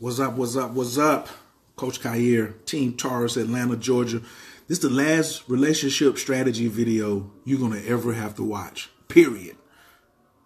What's up? What's up? What's up? Coach Khayr, Team Taurus, Atlanta, Georgia. This is the last relationship strategy video you're going to ever have to watch, period.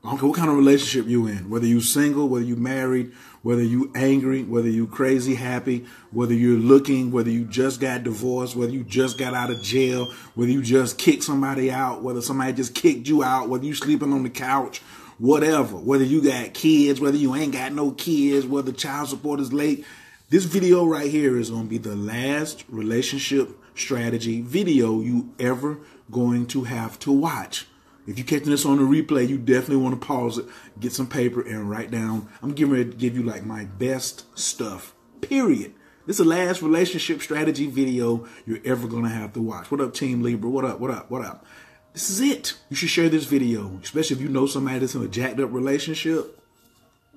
I don't care what kind of relationship you're in, whether you're single, whether you're married, whether you're angry, whether you're crazy happy, whether you're looking, whether you just got divorced, whether you just got out of jail, whether you just kicked somebody out, whether somebody just kicked you out, whether you sleeping on the couch, whatever, whether you got kids, whether you ain't got no kids, whether child support is late. This video right here is going to be the last relationship strategy video you ever going to have to watch. If you're catching this on the replay, you definitely want to pause it, get some paper, and write down. I'm getting ready to give you like my best stuff, period. This is the last relationship strategy video you're ever going to have to watch. What up, Team Libra? What up? What up? What up? This is it. You should share this video, especially if you know somebody that's in a jacked up relationship.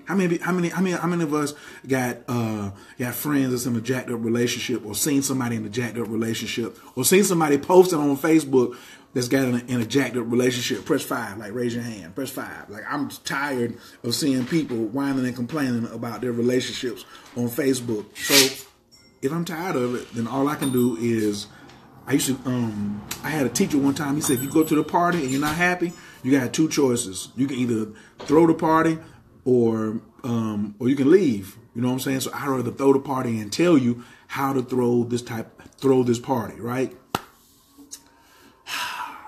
How many of us got friends that's in a jacked up relationship, or seen somebody in a jacked up relationship, or seen somebody posted on Facebook that's got in a jacked up relationship? Press 5, like raise your hand. Press 5. Like, I'm tired of seeing people whining and complaining about their relationships on Facebook. So if I'm tired of it, then all I can do is, I had a teacher one time, he said, if you go to the party and you're not happy, you got two choices. You can either throw the party or you can leave. You know what I'm saying? So I'd rather throw the party and tell you how to throw this party, right?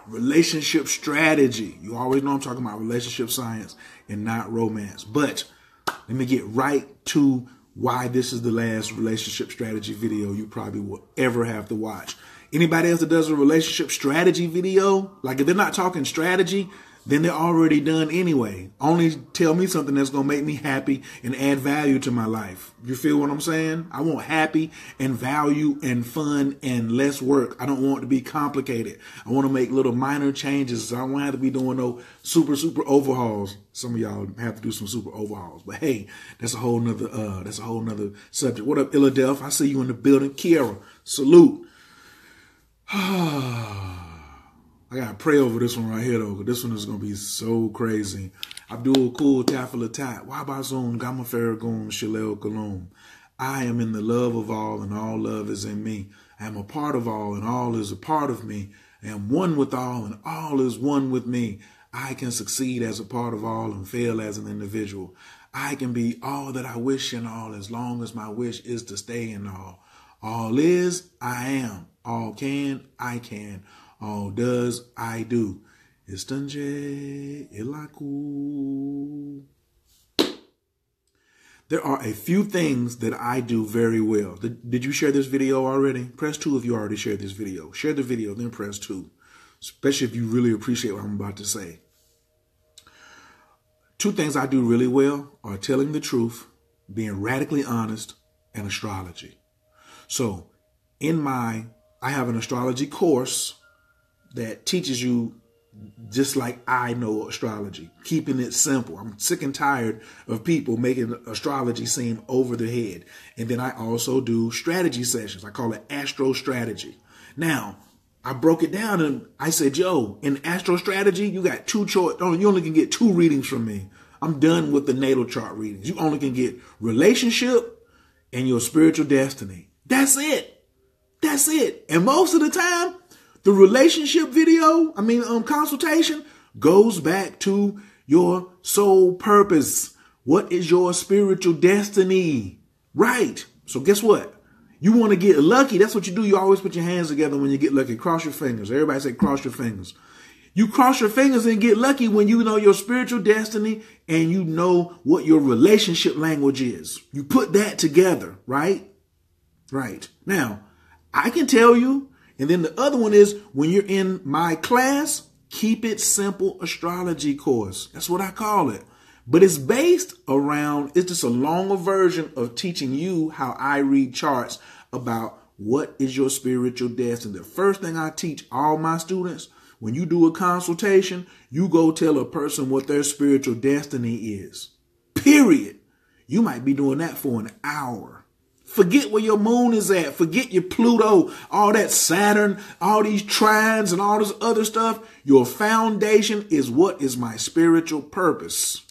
Relationship strategy. You always know I'm talking about relationship science and not romance. But let me get right to why this is the last relationship strategy video you probably will ever have to watch. Anybody else that does a relationship strategy video, like if they're not talking strategy, then they're already done anyway. Only tell me something that's going to make me happy and add value to my life. You feel what I'm saying? I want happy and value and fun and less work. I don't want it to be complicated. I want to make little minor changes. So I don't want to have to be doing no super overhauls. Some of y'all have to do some super overhauls. But hey, that's a whole nother subject. What up, Philadelphia? I see you in the building. Kiara, salute. I got to pray over this one right here, though, because this one is going to be so crazy. Abdul Kul Tafalatat, Wabazon, Gamma Farragon, Shalel Kalom. I am in the love of all, and all love is in me. I am a part of all, and all is a part of me. I am one with all, and all is one with me. I can succeed as a part of all and fail as an individual. I can be all that I wish in all, as long as my wish is to stay in all. All is, I am. All can, I can. All does, I do. Istanje ilaku. There are a few things that I do very well. Did you share this video already? Press 2 if you already shared this video. Share the video, then press 2. Especially if you really appreciate what I'm about to say. 2 things I do really well are telling the truth, being radically honest, and astrology. So, I have an astrology course that teaches you just like I know astrology, keeping it simple. I'm sick and tired of people making astrology seem over their head. And then I also do strategy sessions. I call it astro strategy. Now, I broke it down and I said, yo, in astro strategy, you got 2 choices. You only can get 2 readings from me. I'm done with the natal chart readings. You only can get relationship and your spiritual destiny. That's it. That's it. And most of the time, the relationship video, consultation, goes back to your soul purpose. What is your spiritual destiny? Right. So guess what? You want to get lucky. That's what you do. You always put your hands together when you get lucky. Cross your fingers. Everybody say cross your fingers. You cross your fingers and get lucky when you know your spiritual destiny and you know what your relationship language is. You put that together, right? Right. Now, I can tell you. And then the other one is when you're in my class, keep it simple astrology course. That's what I call it. But it's based around, it's just a longer version of teaching you how I read charts about what is your spiritual destiny. The first thing I teach all my students, when you do a consultation, you go tell a person what their spiritual destiny is. Period. You might be doing that for an hour. Forget where your moon is at. Forget your Pluto, all that Saturn, all these trines and all this other stuff. Your foundation is what is my spiritual purpose.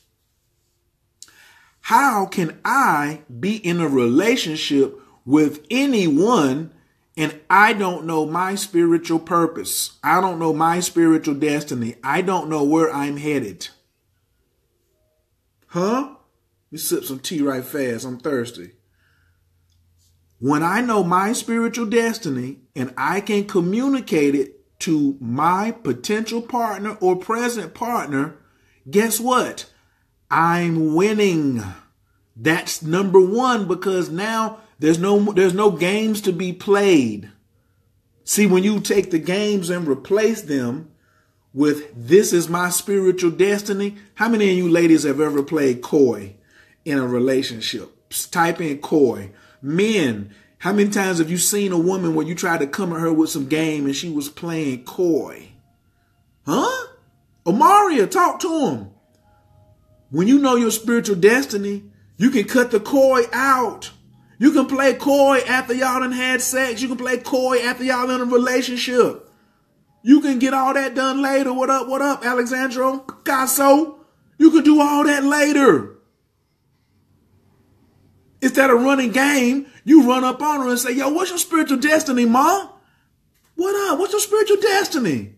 How can I be in a relationship with anyone and I don't know my spiritual purpose? I don't know my spiritual destiny. I don't know where I'm headed. Huh? Let me sip some tea right fast. I'm thirsty. When I know my spiritual destiny and I can communicate it to my potential partner or present partner, guess what? I'm winning. That's number one, because now there's no games to be played. See, when you take the games and replace them with this is my spiritual destiny, how many of you ladies have ever played coy in a relationship? Type in coy. Men, how many times have you seen a woman where you tried to come at her with some game and she was playing coy? Huh? Omaria, talk to him. When you know your spiritual destiny, you can cut the coy out. You can play coy after y'all done had sex. You can play coy after y'all in a relationship. You can get all that done later. What up, Alexandro Picasso? You can do all that later. Instead of running game, you run up on her and say, yo, what's your spiritual destiny, ma? What up? What's your spiritual destiny?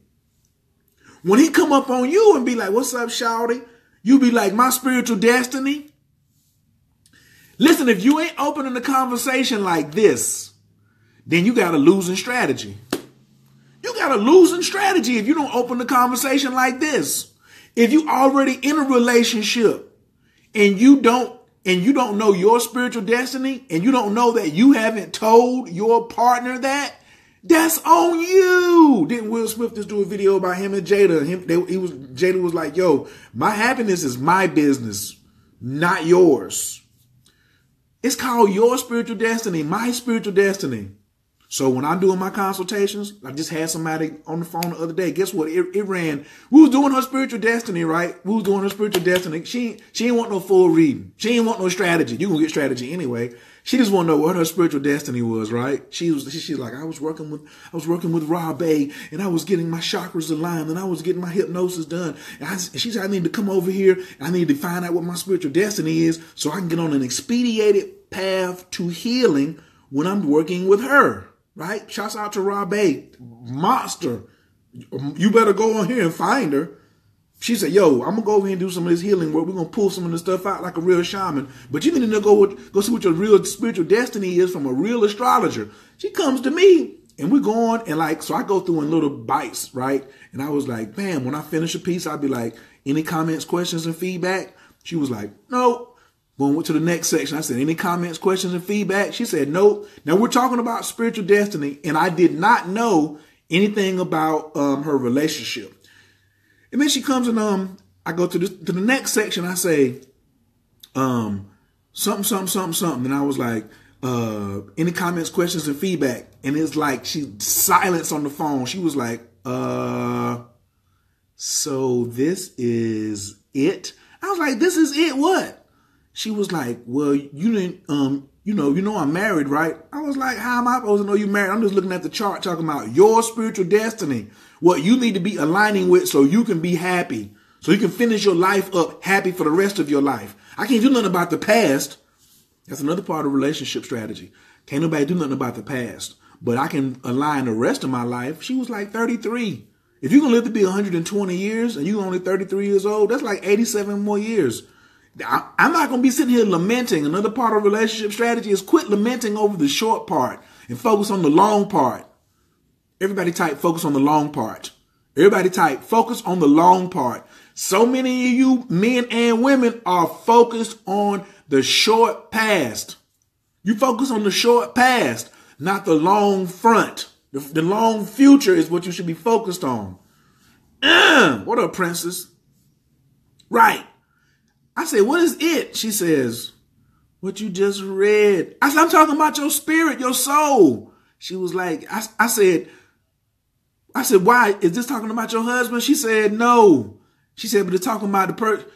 When he come up on you and be like, what's up, shawty? You be like, my spiritual destiny? Listen, if you ain't opening the conversation like this, then you got a losing strategy. You got a losing strategy if you don't open the conversation like this. If you already in a relationship and you don't know your spiritual destiny and you don't know that you haven't told your partner that's on you. Didn't Will Smith just do a video about him and Jada? Jada was like, yo, my happiness is my business, not yours. It's called your spiritual destiny, my spiritual destiny. So when I'm doing my consultations, I just had somebody on the phone the other day. Guess what? It ran. We was doing her spiritual destiny, right? We was doing her spiritual destiny. She didn't want no full reading. She didn't want no strategy. You gonna get strategy anyway. She just want to know what her spiritual destiny was, right? She's like, I was working with Rob A, and I was getting my chakras aligned, and I was getting my hypnosis done. And she said, I need to come over here. I need to find out what my spiritual destiny is so I can get on an expedited path to healing when I'm working with her. Right? Shouts out to Rob A. Monster. You better go on here and find her. She said, yo, I'm going to go over here and do some of this healing work. We're going to pull some of this stuff out like a real shaman. But you need to go see what your real spiritual destiny is from a real astrologer. She comes to me and we're going and so I go through in little bites, right? And I was like, bam, when I finish a piece, I'd be like, any comments, questions, and feedback? She was like, no. Going to the next section. I said, any comments, questions, and feedback? She said, nope. Now we're talking about spiritual destiny, and I did not know anything about her relationship. And then she comes and I go to the next section. I say, something. And I was like, any comments, questions, and feedback? And it's like she silence on the phone. She was like, so this is it? I was like, this is it? What? She was like, well, you didn't, you know I'm married, right? I was like, how am I supposed to know you're married? I'm just looking at the chart talking about your spiritual destiny, what you need to be aligning with so you can be happy, so you can finish your life up happy for the rest of your life. I can't do nothing about the past. That's another part of relationship strategy. Can't nobody do nothing about the past, but I can align the rest of my life. She was like 33. If you're going to live to be 120 years and you're only 33 years old, that's like 87 more years. I'm not going to be sitting here lamenting. Another part of relationship strategy is quit lamenting over the short part and focus on the long part. Everybody type focus on the long part. Everybody type focus on the long part. So many of you men and women are focused on the short past. You focus on the short past, not the long front. The long future is what you should be focused on. What up, princess? Right. I said, what is it? She says, what you just read. I said, I'm talking about your spirit, your soul. She was like, I said, why? Is this talking about your husband? She said, no. She said, but it's talking about the person.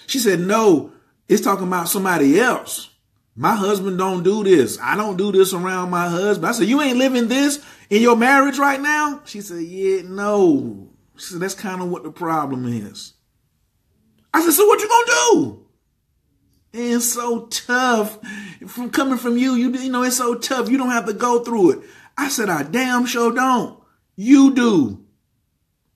She said, no, it's talking about somebody else. My husband don't do this. I don't do this around my husband. I said, you ain't living this in your marriage right now? She said, yeah, no. She said, that's kind of what the problem is. I said, so what you gonna do? And it's so tough. From coming from you, you know, it's so tough. You don't have to go through it. I said, I damn sure don't. You do.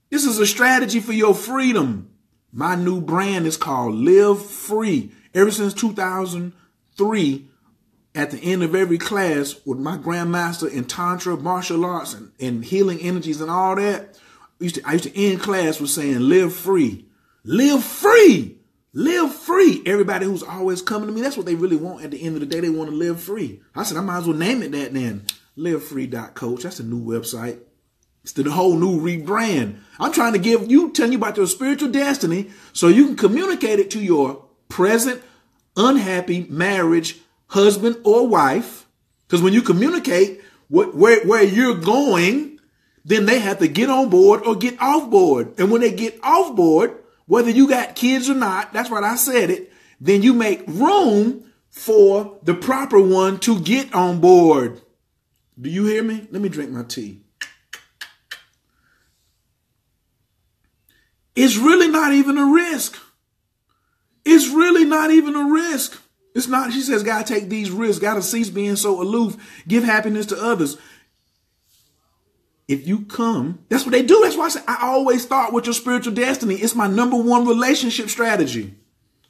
This is a strategy for your freedom. My new brand is called Live Free. Ever since 2003, at the end of every class with my grandmaster in Tantra, martial arts, and healing energies and all that, I used to end class with saying, live free. Live free. Live free. Everybody who's always coming to me, that's what they really want at the end of the day. They want to live free. I said, I might as well name it that then. Livefree.coach. That's a new website. It's the whole new rebrand. I'm trying to telling you about your spiritual destiny so you can communicate it to your present unhappy marriage, husband or wife. Because when you communicate where you're going, then they have to get on board or get off board. And when they get off board, whether you got kids or not, that's right, I said it, then you make room for the proper one to get on board. Do you hear me? Let me drink my tea. It's really not even a risk. It's really not even a risk. It's not, she says, gotta take these risks, gotta cease being so aloof, give happiness to others. If you come, that's what they do. That's why I say I always start with your spiritual destiny. It's my #1 relationship strategy.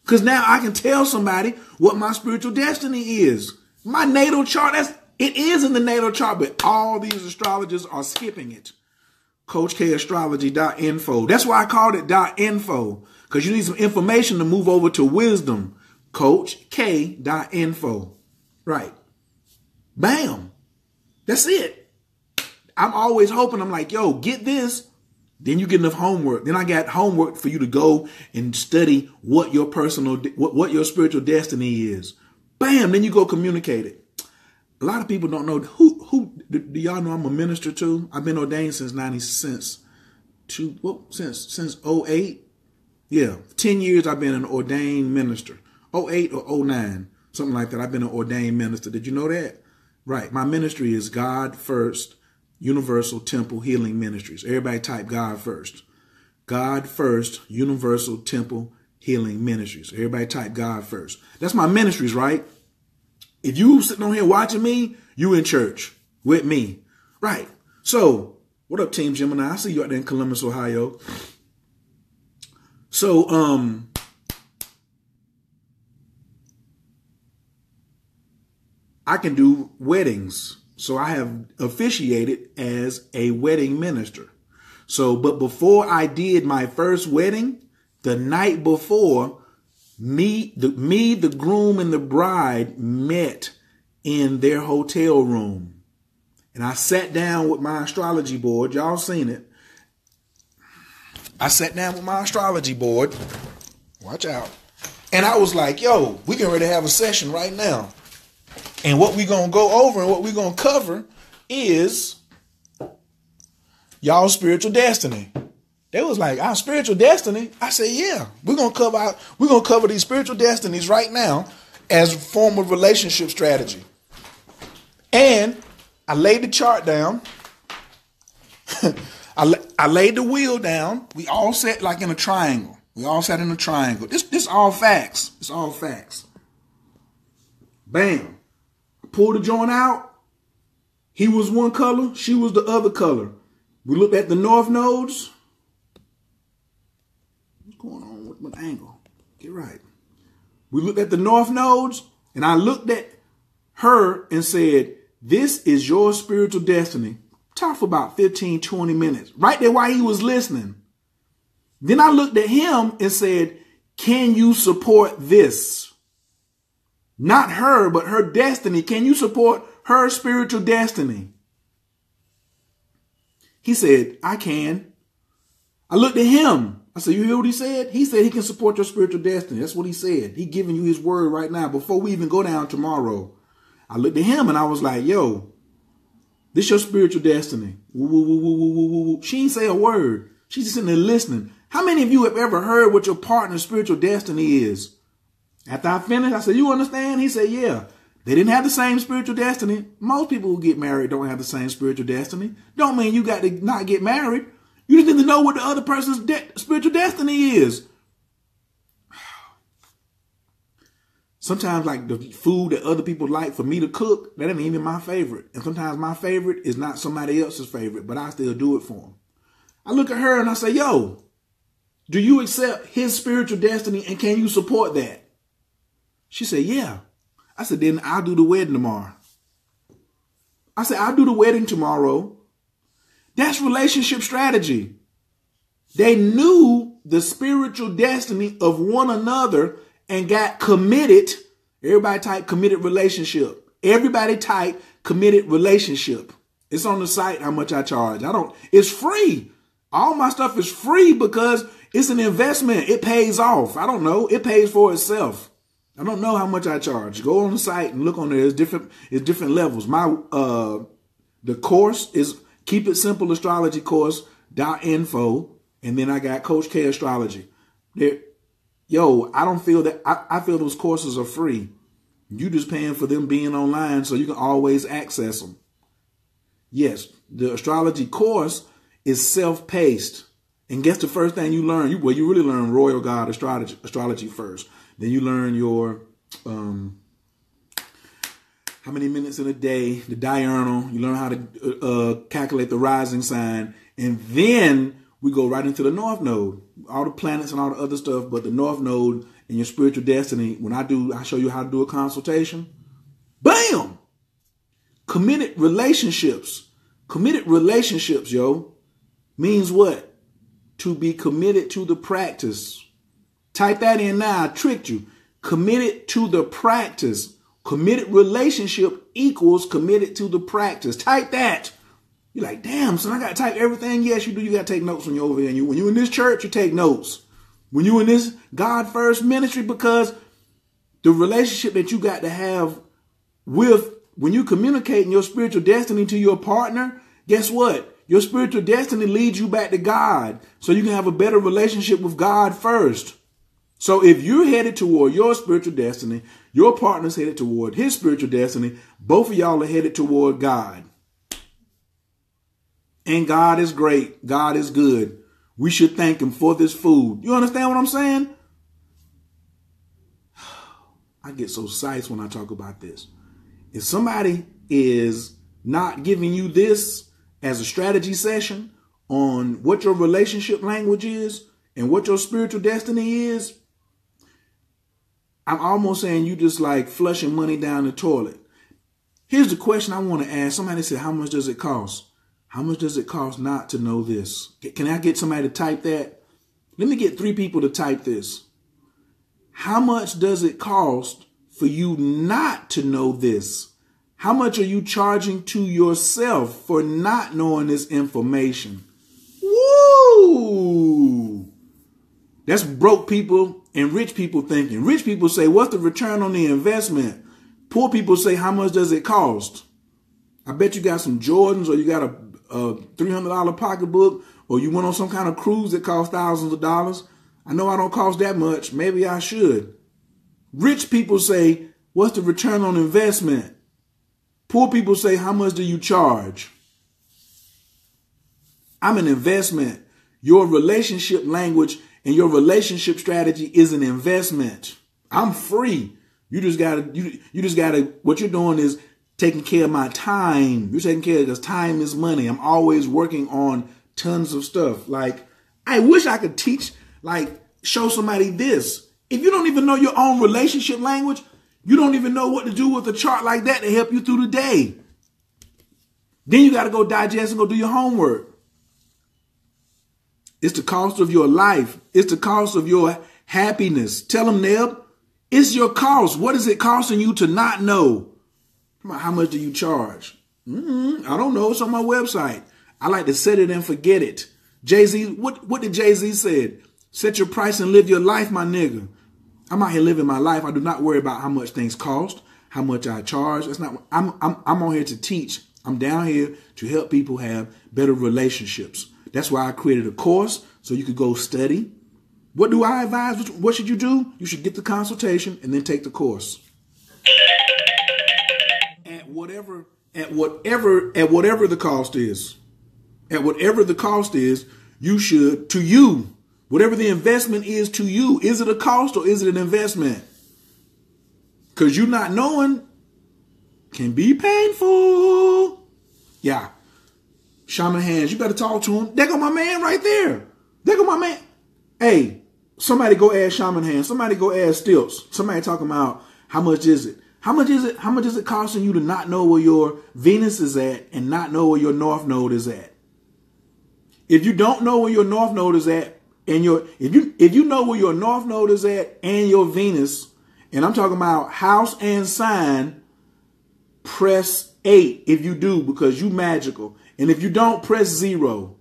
Because now I can tell somebody what my spiritual destiny is. My natal chart, it is in the natal chart, but all these astrologers are skipping it. CoachKAstrology.info. That's why I called it .info, because you need some information to move over to wisdom. CoachK.info. Right. Bam. That's it. I'm always hoping, I'm like, yo, get this. Then you get enough homework. Then I got homework for you to go and study what your what your spiritual destiny is. Bam. Then you go communicate it. A lot of people don't know do y'all know I'm a minister too? I've been ordained since 08. Yeah, 10 years I've been an ordained minister. 08 or 09, something like that. I've been an ordained minister. Did you know that? Right. My ministry is God First Universal Temple Healing Ministries. Everybody type God First. God First Universal Temple Healing Ministries. Everybody type God First. That's my ministries, right? If you sitting on here watching me, you in church with me. Right. So, what up, Team Gemini? I see you out there in Columbus, Ohio. So, I can do weddings. So I have officiated as a wedding minister. So, but before I did my first wedding, the night before, the groom and the bride met in their hotel room. And I sat down with my astrology board. Y'all seen it. I sat down with my astrology board. Watch out. And I was like, yo, we getting ready to have a session right now. And what we going to go over and what we going to cover is y'all's spiritual destiny. They was like, our spiritual destiny? I said, yeah, we're going to cover these spiritual destinies right now as a form of relationship strategy. And I laid the chart down. I laid the wheel down. We all sat like in a triangle. We all sat in a triangle. This all facts. It's all facts. Bam. Pulled the joint out. He was one color. She was the other color. We looked at the north nodes. What's going on with my angle? Get right. We looked at the north nodes, and I looked at her and said, this is your spiritual destiny. Talked for about 15, 20 minutes. Right there while he was listening. Then I looked at him and said, can you support this? Not her, but her destiny. Can you support her spiritual destiny? He said, I can. I looked at him. I said, you hear what he said? He said he can support your spiritual destiny. That's what he said. He giving you his word right now before we even go down tomorrow. I looked at him and I was like, yo, this your spiritual destiny. Woo, woo, woo, woo, woo, woo, woo. She didn't say a word. She's just sitting there listening. How many of you have ever heard what your partner's spiritual destiny is? After I finished, I said, you understand? He said, yeah. They didn't have the same spiritual destiny. Most people who get married don't have the same spiritual destiny. Don't mean you got to not get married. You just need to know what the other person's spiritual destiny is. Sometimes like the food that other people like for me to cook, that ain't even my favorite. And sometimes my favorite is not somebody else's favorite, but I still do it for them. I look at her and I say, yo, do you accept his spiritual destiny and can you support that? She said, yeah. I said, then I'll do the wedding tomorrow. I said, I'll do the wedding tomorrow. That's relationship strategy. They knew the spiritual destiny of one another and got committed. Everybody type committed relationship. Everybody type committed relationship. It's on the site how much I charge. It's free. All my stuff is free because it's an investment. It pays off. I don't know. It pays for itself. I don't know how much I charge. Go on the site and look on there. It's different levels. The course is Keep It Simple Astrology course.info. And then I got Coach K Astrology. Yo, I don't feel that. I feel those courses are free. You just paying for them being online so you can always access them. Yes, the astrology course is self-paced. And guess the first thing you learn? You really learn Royal God astrology first. Then you learn your how many minutes in a day, the diurnal. You learn how to calculate the rising sign. And then we go right into the North Node. All the planets and all the other stuff, but the North Node and your spiritual destiny. When I show you how to do a consultation. Bam! Committed relationships. Committed relationships, yo, means what? To be committed to the practice. Type that in now. I tricked you. Committed to the practice. Committed relationship equals committed to the practice. Type that. You're like, damn, son, I got to type everything. Yes, you do. You got to take notes when you're over here. When you're in this church, you take notes. When you're in this God First ministry, because the relationship that you got to have with, when you communicating your spiritual destiny to your partner, guess what? Your spiritual destiny leads you back to God. So you can have a better relationship with God first. So if you're headed toward your spiritual destiny, your partner's headed toward his spiritual destiny, both of y'all are headed toward God. And God is great. God is good. We should thank him for this food. You understand what I'm saying? I get so psyched when I talk about this. If somebody is not giving you this as a strategy session on what your relationship language is and what your spiritual destiny is, I'm almost saying you just like flushing money down the toilet. Here's the question I want to ask. Somebody said, how much does it cost? How much does it cost not to know this? Can I get somebody to type that? Let me get 3 people to type this. How much does it cost for you not to know this? How much are you charging to yourself for not knowing this information? Woo! That's broke people and rich people thinking. Rich people say, what's the return on the investment? Poor people say, how much does it cost? I bet you got some Jordans, or you got a $300 pocketbook, or you went on some kind of cruise that cost thousands of dollars. I know I don't cost that much. Maybe I should. Rich people say, what's the return on investment? Poor people say, how much do you charge? I'm an investment. Your relationship language and your relationship strategy is an investment. I'm free. You just gotta, what you're doing is taking care of my time. You're taking care of, because time is money. I'm always working on tons of stuff. Like, I wish I could teach, like, show somebody this. If you don't even know your own relationship language, you don't even know what to do with a chart like that to help you through the day. Then you got to go digest and go do your homework. It's the cost of your life. It's the cost of your happiness. Tell them, Neb, it's your cost. What is it costing you to not know? How much do you charge? I don't know. It's on my website. I like to set it and forget it. Jay-Z, what did Jay-Z say? Set your price and live your life, my nigga. I'm out here living my life. I do not worry about how much things cost, how much I charge. That's not. I'm on here to teach. I'm down here to help people have better relationships. That's why I created a course so you could go study. What do I advise? What should you do? You should get the consultation and then take the course. At whatever the cost is. At whatever the cost is, you should, to you, whatever the investment is to you, is it a cost or is it an investment? Because you not knowing can be painful. Yeah. Shaman hands, you better talk to him. There go my man right there. There go my man. Hey, somebody go ask Shaman hands. Somebody go ask Stilts. Somebody talking about how much is it? How much is it? How much is it costing you to not know where your Venus is at and not know where your North Node is at? If you don't know where your North Node is at, and if you know where your North Node is at and your Venus, and I'm talking about house and sign, press 8 if you do, because you magical. And if you don't, press 0.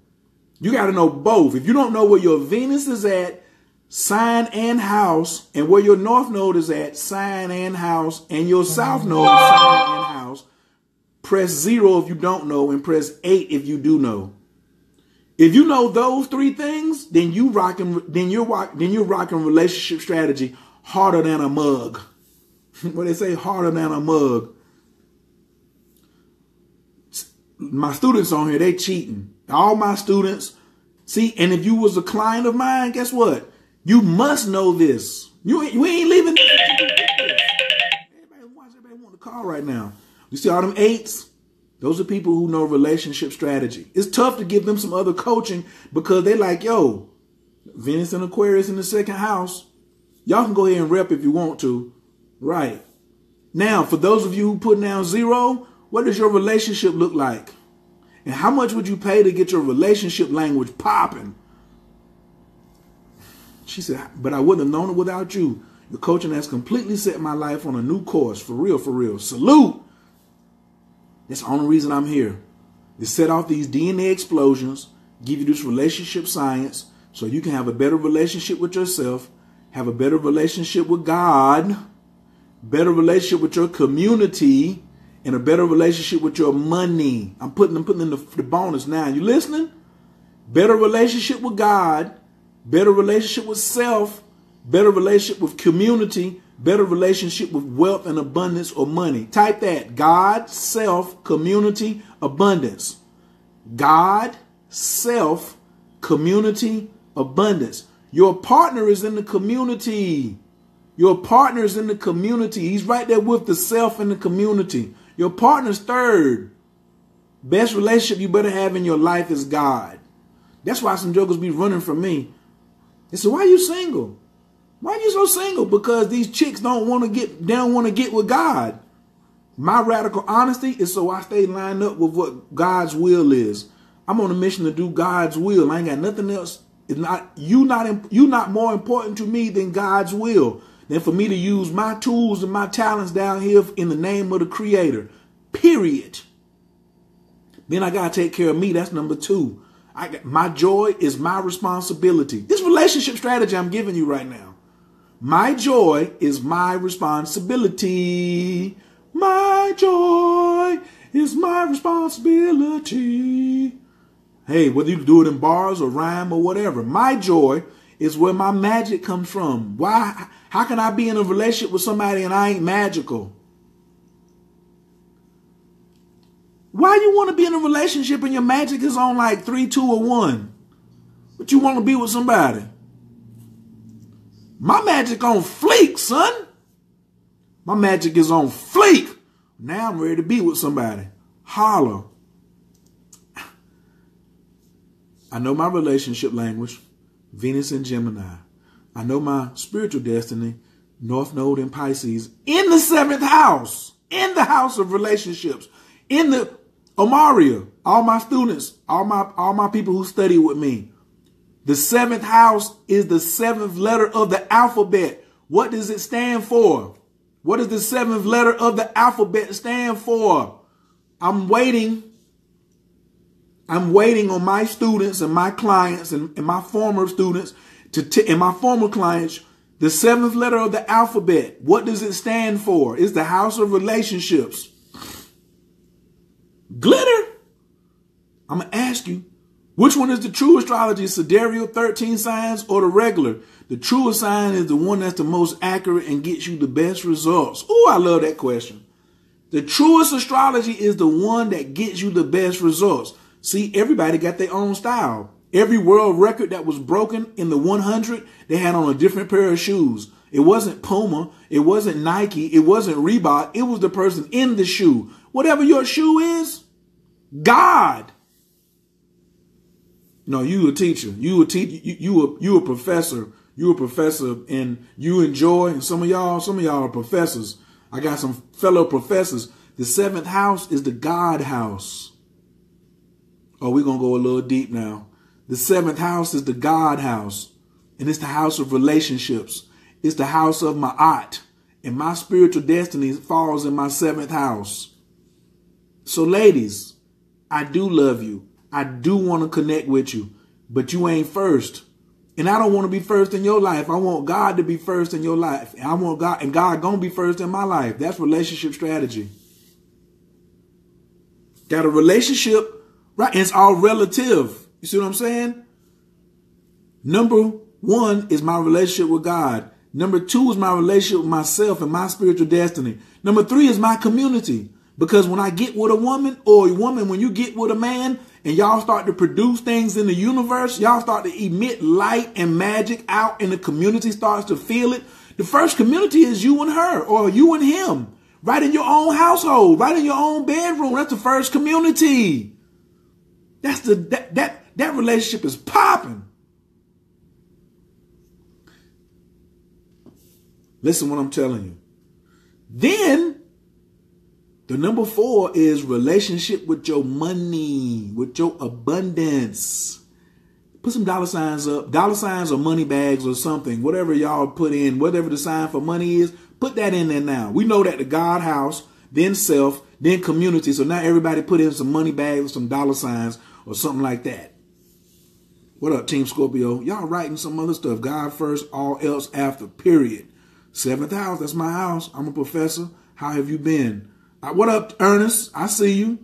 You got to know both. If you don't know where your Venus is at, sign and house, and where your North Node is at, sign and house, and your South Node, sign and house, press 0 if you don't know, and press 8 if you do know. If you know those 3 things, then you're rocking relationship strategy harder than a mug. What they say, harder than a mug. My students on here, they cheating. All my students. See, and if you was a client of mine, guess what? You must know this. We ain't leaving this. Everybody want to call right now. You see all them 8s? Those are people who know relationship strategy. It's tough to give them some other coaching because they like, yo, Venus and Aquarius in the 2nd house. Y'all can go ahead and rep if you want to. Right. Now, for those of you who put down 0, what does your relationship look like? And how much would you pay to get your relationship language popping? She said, but I wouldn't have known it without you. Your coaching has completely set my life on a new course. For real, for real. Salute. That's the only reason I'm here. To set off these DNA explosions, give you this relationship science so you can have a better relationship with yourself, have a better relationship with God, better relationship with your community, and a better relationship with your money. I'm putting in the bonus now. You listening? Better relationship with God, better relationship with self, better relationship with community, better relationship with wealth and abundance or money. Type that. God, self, community, abundance. God, self, community, abundance. Your partner is in the community. Your partner is in the community. He's right there with the self and the community. Your partner's 3rd. Best relationship you better have in your life is God. That's why some jokers be running from me. They say, why are you single? Why are you so single? Because these chicks don't want to get with God. My radical honesty is so I stay lined up with what God's will is. I'm on a mission to do God's will. I ain't got nothing else. You not more important to me than God's will. Than for me to use my tools and my talents down here in the name of the Creator. Period. Then I gotta take care of me. That's number 2. My joy is my responsibility. This relationship strategy I'm giving you right now. My joy is my responsibility. My joy is my responsibility. Hey, whether you do it in bars or rhyme or whatever, my joy is where my magic comes from. Why? How can I be in a relationship with somebody and I ain't magical? Why you want to be in a relationship and your magic is on like 3, 2, or 1? But you want to be with somebody? My magic on fleek, son. My magic is on fleek. Now I'm ready to be with somebody. Holla. I know my relationship language, Venus and Gemini. I know my spiritual destiny, North Node and Pisces, in the 7th house, in the house of relationships, in the Omaria, all my students, all my people who study with me. The 7th house is the 7th letter of the alphabet. What does it stand for? What does the 7th letter of the alphabet stand for? I'm waiting on my students and my clients and my former students and my former clients. The 7th letter of the alphabet. What does it stand for? It's the house of relationships. Glitter. I'm going to ask you, which one is the true astrology? Sidereal 13 signs or the regular? The truest sign is the one that's the most accurate and gets you the best results. Oh, I love that question. The truest astrology is the one that gets you the best results. See, everybody got their own style. Every world record that was broken in the 100, they had on a different pair of shoes. It wasn't Puma. It wasn't Nike. It wasn't Reebok. It was the person in the shoe. Whatever your shoe is, God. No, you a teacher. You a professor. You a professor, and you enjoy. And some of y'all are professors. I got some fellow professors. The 7th house is the God house. Oh, we're gonna go a little deep now. The 7th house is the God house, and it's the house of relationships. It's the house of Ma'at, and my spiritual destiny falls in my 7th house. So, ladies, I do love you. I do want to connect with you, but you ain't first. And I don't want to be first in your life. I want God to be first in your life. And I want God, and God going to be first in my life. That's relationship strategy. Got a relationship, right? And it's all relative. You see what I'm saying? Number 1 is my relationship with God. Number 2 is my relationship with myself and my spiritual destiny. Number 3 is my community. Because when I get with a woman, or a woman, when you get with a man and y'all start to produce things in the universe, y'all start to emit light and magic out, and the community starts to feel it. The first community is you and her, or you and him, right in your own household, right in your own bedroom. That's the first community. That's that relationship is popping. Listen what I'm telling you. Then the number 4 is relationship with your money, with your abundance. Put some dollar signs up, dollar signs or money bags or something, whatever y'all put in, whatever the sign for money is, put that in there now. We know that the God house, then self, then community. So now everybody put in some money bags or some dollar signs or something like that. What up, Team Scorpio? Y'all writing some other stuff. God first, all else after, period. 7th house, that's my house. I'm a professor. How have you been? What up, Ernest? I see you.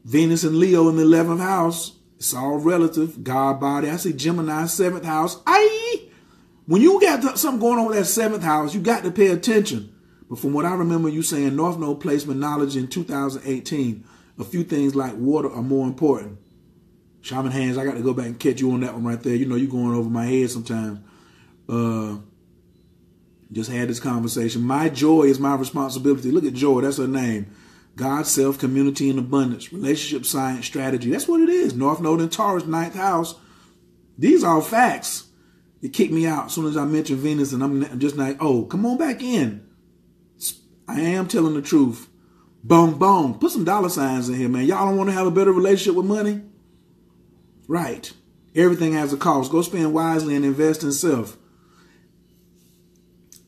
Venus and Leo in the 11th house. It's all relative. God body. I see Gemini, 7th house. Aye. When you got something going on with that 7th house, you got to pay attention. But from what I remember you saying, North Node placement knowledge in 2018, a few things like water are more important. Shaman Hands, I got to go back and catch you on that one right there. You know, you're going over my head sometimes. Just had this conversation. My joy is my responsibility. Look at Joy. That's her name. God, self, community, and abundance. Relationship, science, strategy. That's what it is. North Node and Taurus, 9th house. These are facts. It kicked me out as soon as I mentioned Venus, and I'm just like, oh, come on back in. I am telling the truth. Boom, boom. Put some dollar signs in here, man. Y'all don't want to have a better relationship with money? Right. Everything has a cost. Go spend wisely and invest in self.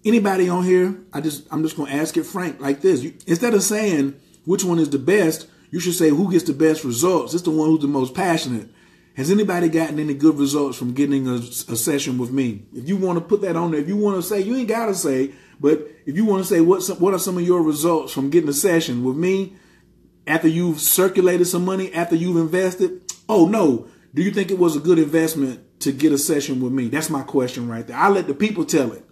Anybody on here, I'm just going to ask it frank like this. Instead of saying which one is the best, you should say who gets the best results. It's the one who's the most passionate. Has anybody gotten any good results from getting a session with me? If you want to put that on there, if you want to say, you ain't got to say, but if you want to say what are some of your results from getting a session with me after you've circulated some money, after you've invested? Oh, no. Do you think it was a good investment to get a session with me? That's my question right there. I'll let the people tell it.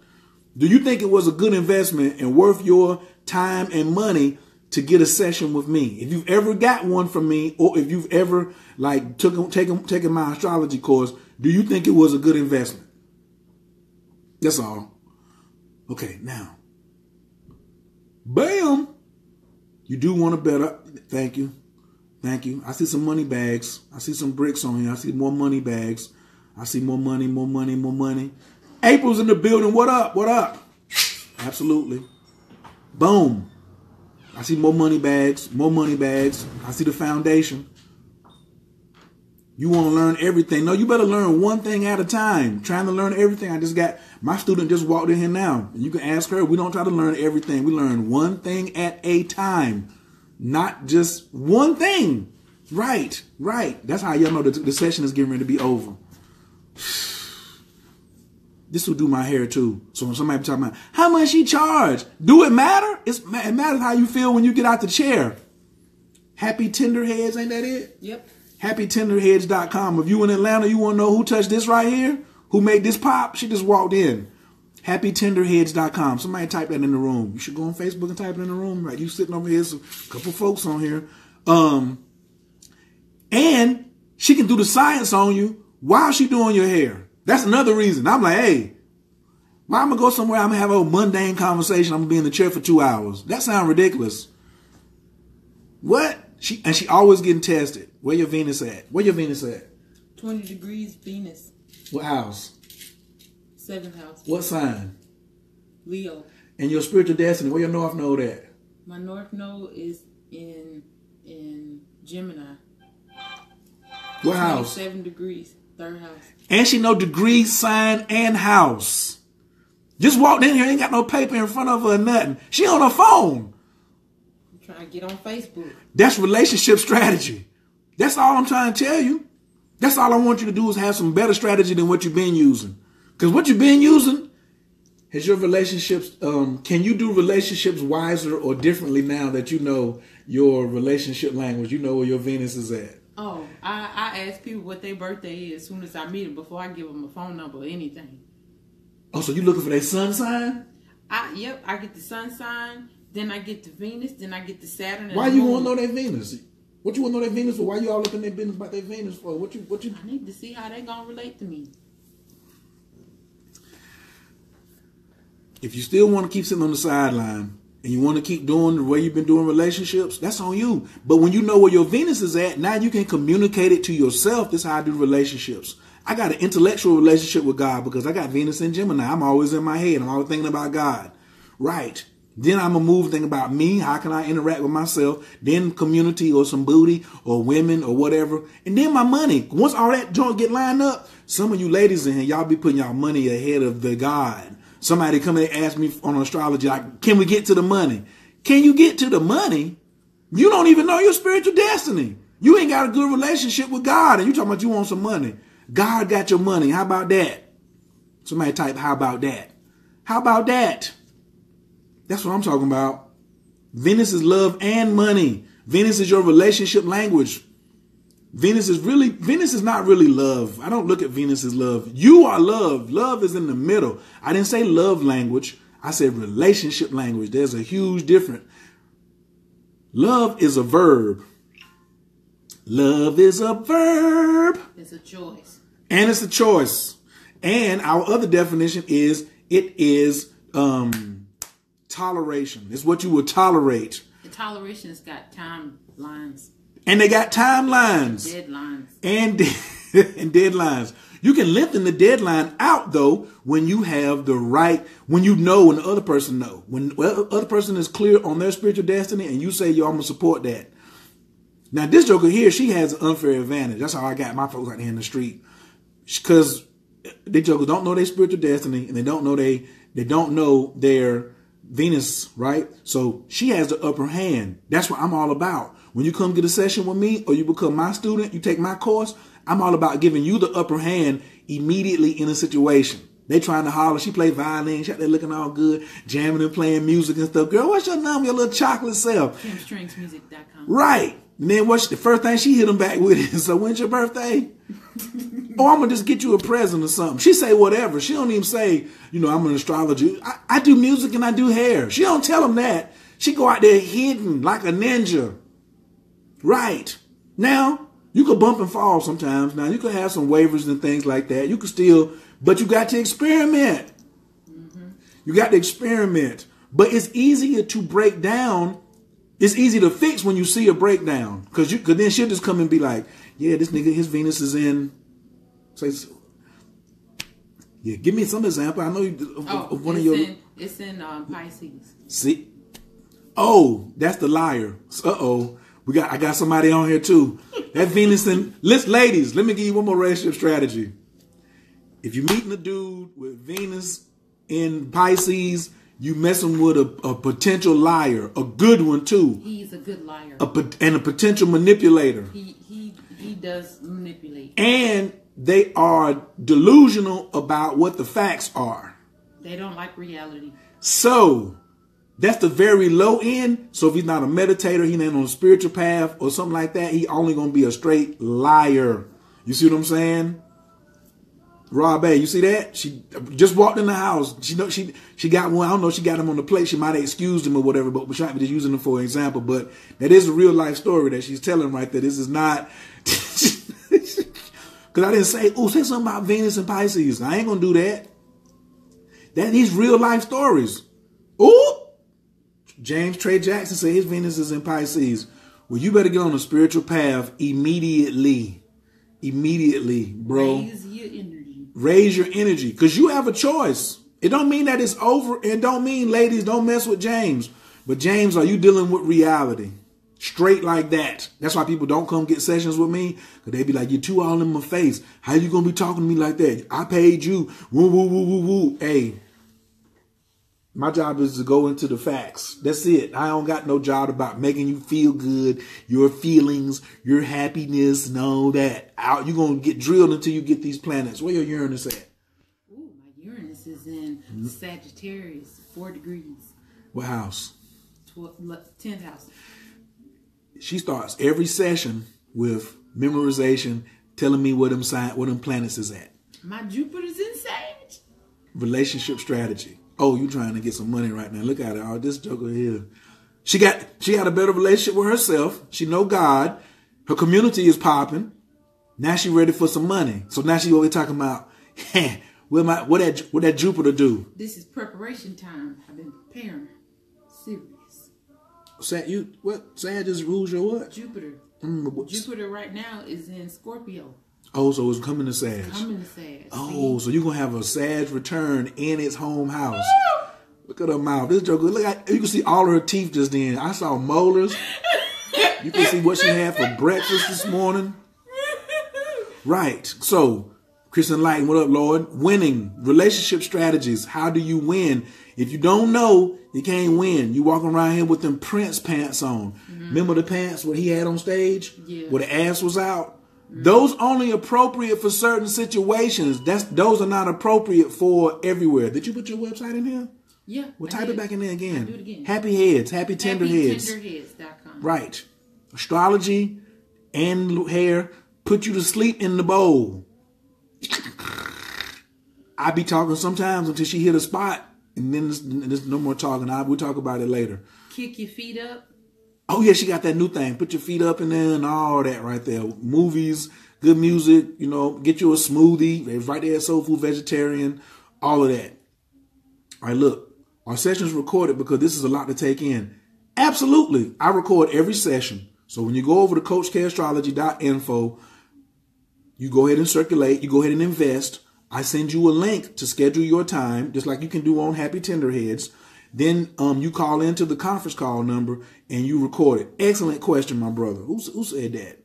Do you think it was a good investment and worth your time and money to get a session with me? If you've ever got one from me, or if you've ever taken my astrology course, do you think it was a good investment? That's all. Okay, now. Bam! You do want to better. Thank you. Thank you. I see some money bags. I see some bricks on here. I see more money bags. I see more money, more money, more money. April's in the building. What up? What up? Absolutely. Boom. I see more money bags. More money bags. I see the foundation. You want to learn everything. No, you better learn one thing at a time. Trying to learn everything. My student just walked in here now. And you can ask her. We don't try to learn everything. We learn one thing at a time. Not just one thing. Right. Right. That's how y'all know the session is getting ready to be over. This will do my hair too. So when somebody talking about how much she charge, do it matter? It matters how you feel when you get out the chair. Happy Tenderheads, ain't that it? Yep. HappyTenderheads.com. If you in Atlanta, you want to know who touched this right here? Who made this pop? She just walked in. HappyTenderheads.com. Somebody type that in the room. You should go on Facebook and type it in the room. Right? You sitting over here, so a couple folks on here. And she can do the science on you while she doing your hair. That's another reason. I'm like, hey, Why I'm going to go somewhere, I'm going to have a mundane conversation, I'm going to be in the chair for 2 hours. That sounds ridiculous. What? She always getting tested. Where your Venus at? Where your Venus at? 20 degrees Venus. What house? 7th house. What sign? Leo. And your spiritual destiny, where your North Node at? My North Node is in Gemini. What house? 7 degrees, 3rd house. And she know degree, sign, and house. Just walked in here, ain't got no paper in front of her or nothing. She on her phone. I'm trying to get on Facebook. That's relationship strategy. That's all I'm trying to tell you. That's all I want you to do is have some better strategy than what you've been using. Because what you've been using, has your relationships, can you do relationships wiser or differently now that you know your relationship language, you know where your Venus is at? Oh, I ask people what their birthday is as soon as I meet them before I give them a phone number or anything. Oh, so you looking for their sun sign? Yep, I get the sun sign, then I get the Venus, then I get the Saturn. And why you want to know their Venus? What you want to know their Venus for? Why you all looking their business about their Venus for? What you? I need to see how they gonna relate to me. If you still want to keep sitting on the sideline and you want to keep doing the way you've been doing relationships, that's on you. But when you know where your Venus is at, now you can communicate it to yourself. This is how I do relationships. I got an intellectual relationship with God because I got Venus in Gemini. I'm always in my head. I'm always thinking about God. Right. Then I'm going to move thinking about me. How can I interact with myself? Then community or some booty or women or whatever. And then my money. Once all that junk get lined up, some of you ladies in here, y'all be putting y'all money ahead of the God. Somebody come in and ask me on astrology, like, can we get to the money? Can you get to the money? You don't even know your spiritual destiny. You ain't got a good relationship with God. And you talking about you want some money. God got your money. How about that? Somebody type, how about that? How about that? That's what I'm talking about. Venus is love and money. Venus is your relationship language. Venus is not really love. I don't look at Venus as love. You are love. Love is in the middle. I didn't say love language. I said relationship language. There's a huge difference. Love is a verb. Love is a verb. It's a choice. And it's a choice. And our other definition is it is toleration. It's what you will tolerate. The toleration's got timelines. And they got timelines. Deadlines. And deadlines. You can lengthen the deadline out, though, when you have the right, when you know and the other person know. When the other person is clear on their spiritual destiny and you say, yo, I'm going to support that. Now, this joker here, she has an unfair advantage. That's how I got my folks out here in the street. Because they jokers don't know their spiritual destiny and they don't know their Venus, right? So she has the upper hand. That's what I'm all about. When you come get a session with me or you become my student, you take my course, I'm all about giving you the upper hand immediately in a situation. They trying to holler. She play violin. She out there looking all good, jamming and playing music and stuff. Girl, what's your number? Your little chocolate self. KimStringsMusic.com. Right. And then what's the first thing she hit them back with is, so when's your birthday? Oh, I'm going to just get you a present or something. She say whatever. She don't even say, you know, I'm an astrologer. I do music and I do hair. She don't tell them that. She go out there hidden like a ninja. Right. Now, you could bump and fall sometimes. Now, you could have some waivers and things like that. You could still, but you got to experiment. Mm-hmm. You got to experiment. But it's easier to break down. It's easy to fix when you see a breakdown. Because then she'll just come and be like, yeah, this nigga, his Venus is in. Say, yeah, give me some example. I know of one of your. It's in Pisces. See? Oh, that's the liar. Uh-oh. I got somebody on here too. That Venus in, ladies, let me give you one more relationship strategy. If you're meeting a dude with Venus in Pisces, you messing with a potential liar, a good one too. He's a good liar. And a potential manipulator. He does manipulate. And they are delusional about what the facts are. They don't like reality. So that's the very low end. So if he's not a meditator, he ain't on a spiritual path or something like that, he only going to be a straight liar. You see what I'm saying? Rob A, you see that? She just walked in the house. She got one. I don't know if she got him on the plate. She might have excused him or whatever, but we're trying to just using him for an example. But that is a real life story that she's telling right there. This is not, because I didn't say, oh, say something about Venus and Pisces. I ain't going to do that. These real life stories. Ooh! James Trey Jackson said his Venus is in Pisces. Well, you better get on a spiritual path immediately. Immediately, bro. Raise your energy. Raise your energy. Because you have a choice. It don't mean that it's over. And don't mean, ladies, don't mess with James. But James, are you dealing with reality? Straight like that. That's why people don't come get sessions with me. Because they be like, you're too all in my face. How you going to be talking to me like that? I paid you. Woo, woo, woo, woo, woo. Hey, my job is to go into the facts. That's it. I don't got no job about making you feel good, your feelings, your happiness, and all that. You're going to get drilled until you get these planets. Where your Uranus at? Ooh, my Uranus is in Sagittarius, 4 degrees. What house? 10th house. She starts every session with memorization, telling me where them planets is at. My Jupiter's in Sag. Relationship strategy. Oh, you trying to get some money right now. Look at her. Oh, this joker here. She got a better relationship with herself. She know God. Her community is popping. Now she ready for some money. So now she always talking about, what that Jupiter do? This is preparation time. I've been preparing. Serious. Sag just rules your what? Jupiter. Jupiter right now is in Scorpio. Oh, so it's coming to Sag. Coming to Sag. Oh, so you're going to have a Sag return in its home house. Look at her mouth. This joker, you can see all of her teeth just then. I saw molars. You can see what she had for breakfast this morning. Right. So, Kristen Lighton, what up, Lord? Winning. Relationship strategies. How do you win? If you don't know, you can't win. You walking around here with them Prince pants on. Remember the pants what he had on stage? Yeah. Where the ass was out? Those only appropriate for certain situations. Those are not appropriate for everywhere. Did you put your website in here? Yeah. Well, type it back in there again. I'll do it again. Happy Heads, Happy Tender Heads. HappyTenderHeads.com. Right. Astrology and hair put you to sleep in the bowl. I be talking sometimes until she hit a spot, and then there's no more talking. We'll talk about it later. Kick your feet up. Oh, yeah, she got that new thing. Put your feet up in there and all that right there. Movies, good music, get you a smoothie. It's right there at Soul Food Vegetarian, all of that. All right, look, our session's recorded because this is a lot to take in. Absolutely. I record every session. So when you go over to CoachKastrology.info, you go ahead and circulate. You go ahead and invest. I send you a link to schedule your time, just like you can do on Happy Tenderheads. Then you call into the conference call number and you record it. Excellent question, my brother. Who said that?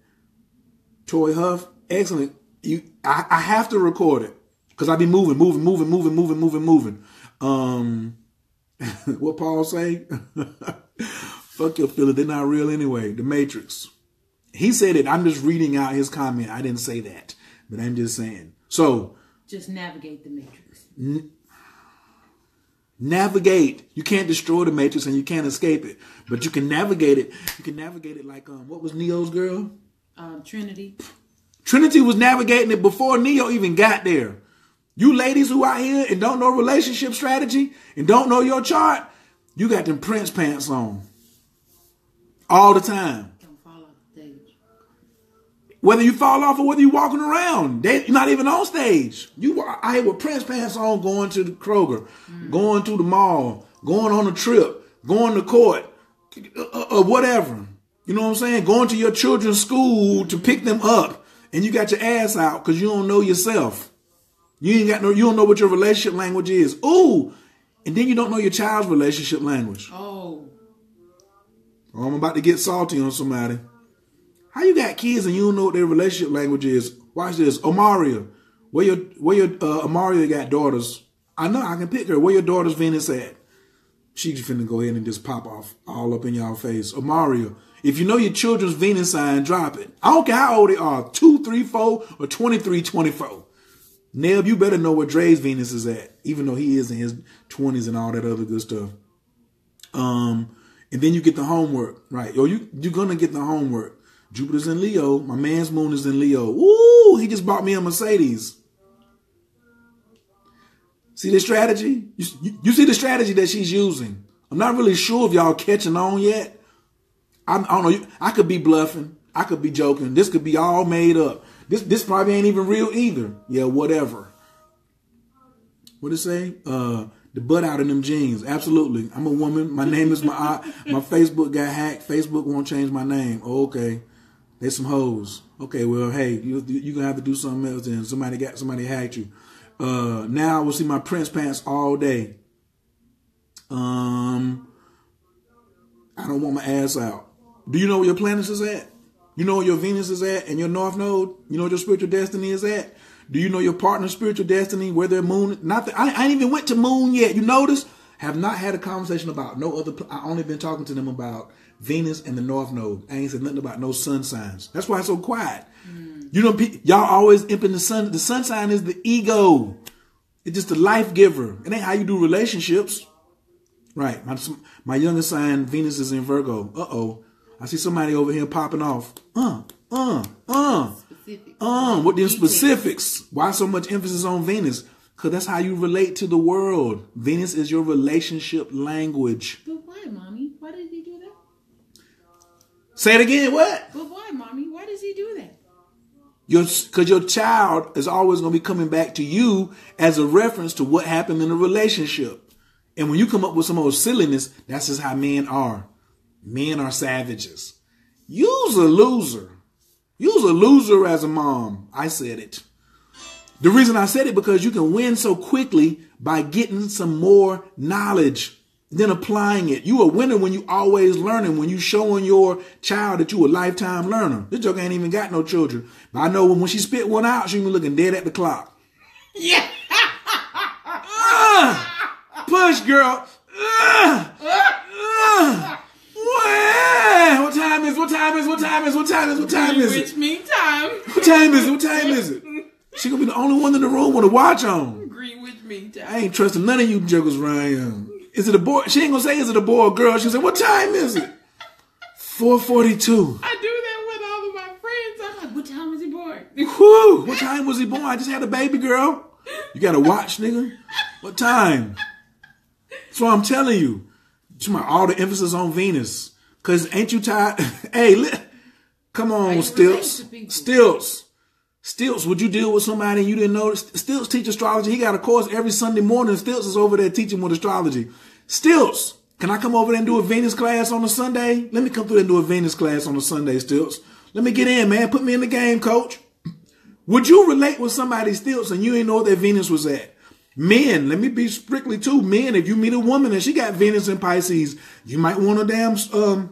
Troy Huff. Excellent. I have to record it because I be moving. What Paul say? Fuck your feelings. They're not real anyway. The Matrix. He said it. I'm just reading out his comment. I didn't say that, but I'm just saying. So just navigate the Matrix. Navigate. You can't destroy the Matrix and you can't escape it, but you can navigate it. You can navigate it like what was Neo's girl? Trinity. Trinity was navigating it before Neo even got there. You ladies who out here and don't know relationship strategy and don't know your chart, you got them Prince pants on all the time. Don't fall off the stage. Whether you fall off or whether you walking around, you're not even on stage. I here with Prince pants on, going to the Kroger, going to the mall, going on a trip, going to court, or whatever. You know what I'm saying? Going to your children's school to pick them up, and you got your ass out because you don't know yourself. You don't know what your relationship language is. Ooh, and then you don't know your child's relationship language. Oh, I'm about to get salty on somebody. How you got kids and you don't know what their relationship language is? Watch this. Omaria. Where your Omaria got daughters. I know I can pick her. Where your daughter's Venus at? She's finna go ahead and just pop off all up in y'all face. Omaria. If you know your children's Venus sign, drop it. I don't care how old they are. 2, 3, 4, or 23, 24. Neb, you better know where Dre's Venus is at. Even though he is in his 20s and all that other good stuff. And then you get the homework. Right. You're going to get the homework. Jupiter's in Leo. My man's moon is in Leo. Woo! He just bought me a Mercedes. See the strategy? You see the strategy that she's using. I'm not really sure if y'all catching on yet. I don't know. I could be bluffing. I could be joking. This could be all made up. This probably ain't even real either. Yeah, whatever. What it say? the butt out of them jeans. Absolutely. I'm a woman. My name is my Facebook got hacked. Facebook won't change my name. Oh, okay. There's some hoes. Okay, well, hey, you're gonna have to do something else then. Somebody hacked you. Now I will see my Prince pants all day. I don't want my ass out. Do you know where your planets is at? You know where your Venus is at and your North Node? You know where your spiritual destiny is at? Do you know your partner's spiritual destiny, where their moon? I ain't even went to moon yet. You notice? Have not had a conversation about no other. I only been talking to them about Venus and the North Node. I ain't said nothing about no sun signs. That's why it's so quiet. You know, y'all always imping the sun. The sun sign is the ego. It's just the life giver. It ain't how you do relationships. Right. My youngest sign, Venus, is in Virgo. Uh-oh. I see somebody over here popping off. What them specifics? Why so much emphasis on Venus? Because that's how you relate to the world. Venus is your relationship language. But why, Mommy? Why did he do that? Say it again, what? But why, Mommy? Why does he do that? Because your child is always going to be coming back to you as a reference to what happened in a relationship. And when you come up with some old silliness, that's just how men are. Men are savages. You's a loser. You's a loser as a mom. I said it. The reason I said it because you can win so quickly by getting some more knowledge, then applying it. You a winner when you always learning, when you showing your child that you a lifetime learner. This joke ain't even got no children. But I know when she spit one out, she be looking dead at the clock. Yeah. Push, girl. What time is it? Which mean time. What time is it? She gonna be the only one in the room with a watch on. Greenwich mean time. I ain't trusting none of you jokers around here. Is it a boy? She ain't gonna say is it a boy or girl. She say, what time is it? 4:42. I do that with all of my friends. I'm like, what time was he born? Whew, what time was he born? I just had a baby girl. You got a watch, nigga? What time? That's what I'm telling you. All the emphasis on Venus. Because ain't you tired? Hey, come on, Stilts. Stilts, would you deal with somebody and you didn't know? Stilts teach astrology. He got a course every Sunday morning. Stilts is over there teaching with astrology. Stilts, can I come over there and do a Venus class on a Sunday? Let me come through and do a Venus class on a Sunday, Stilts. Let me get in, man. Put me in the game, coach. Would you relate with somebody, Stilts, and you ain't know where their Venus was at? Men, let me be strictly too. Men, if you meet a woman and she got Venus in Pisces, you might want to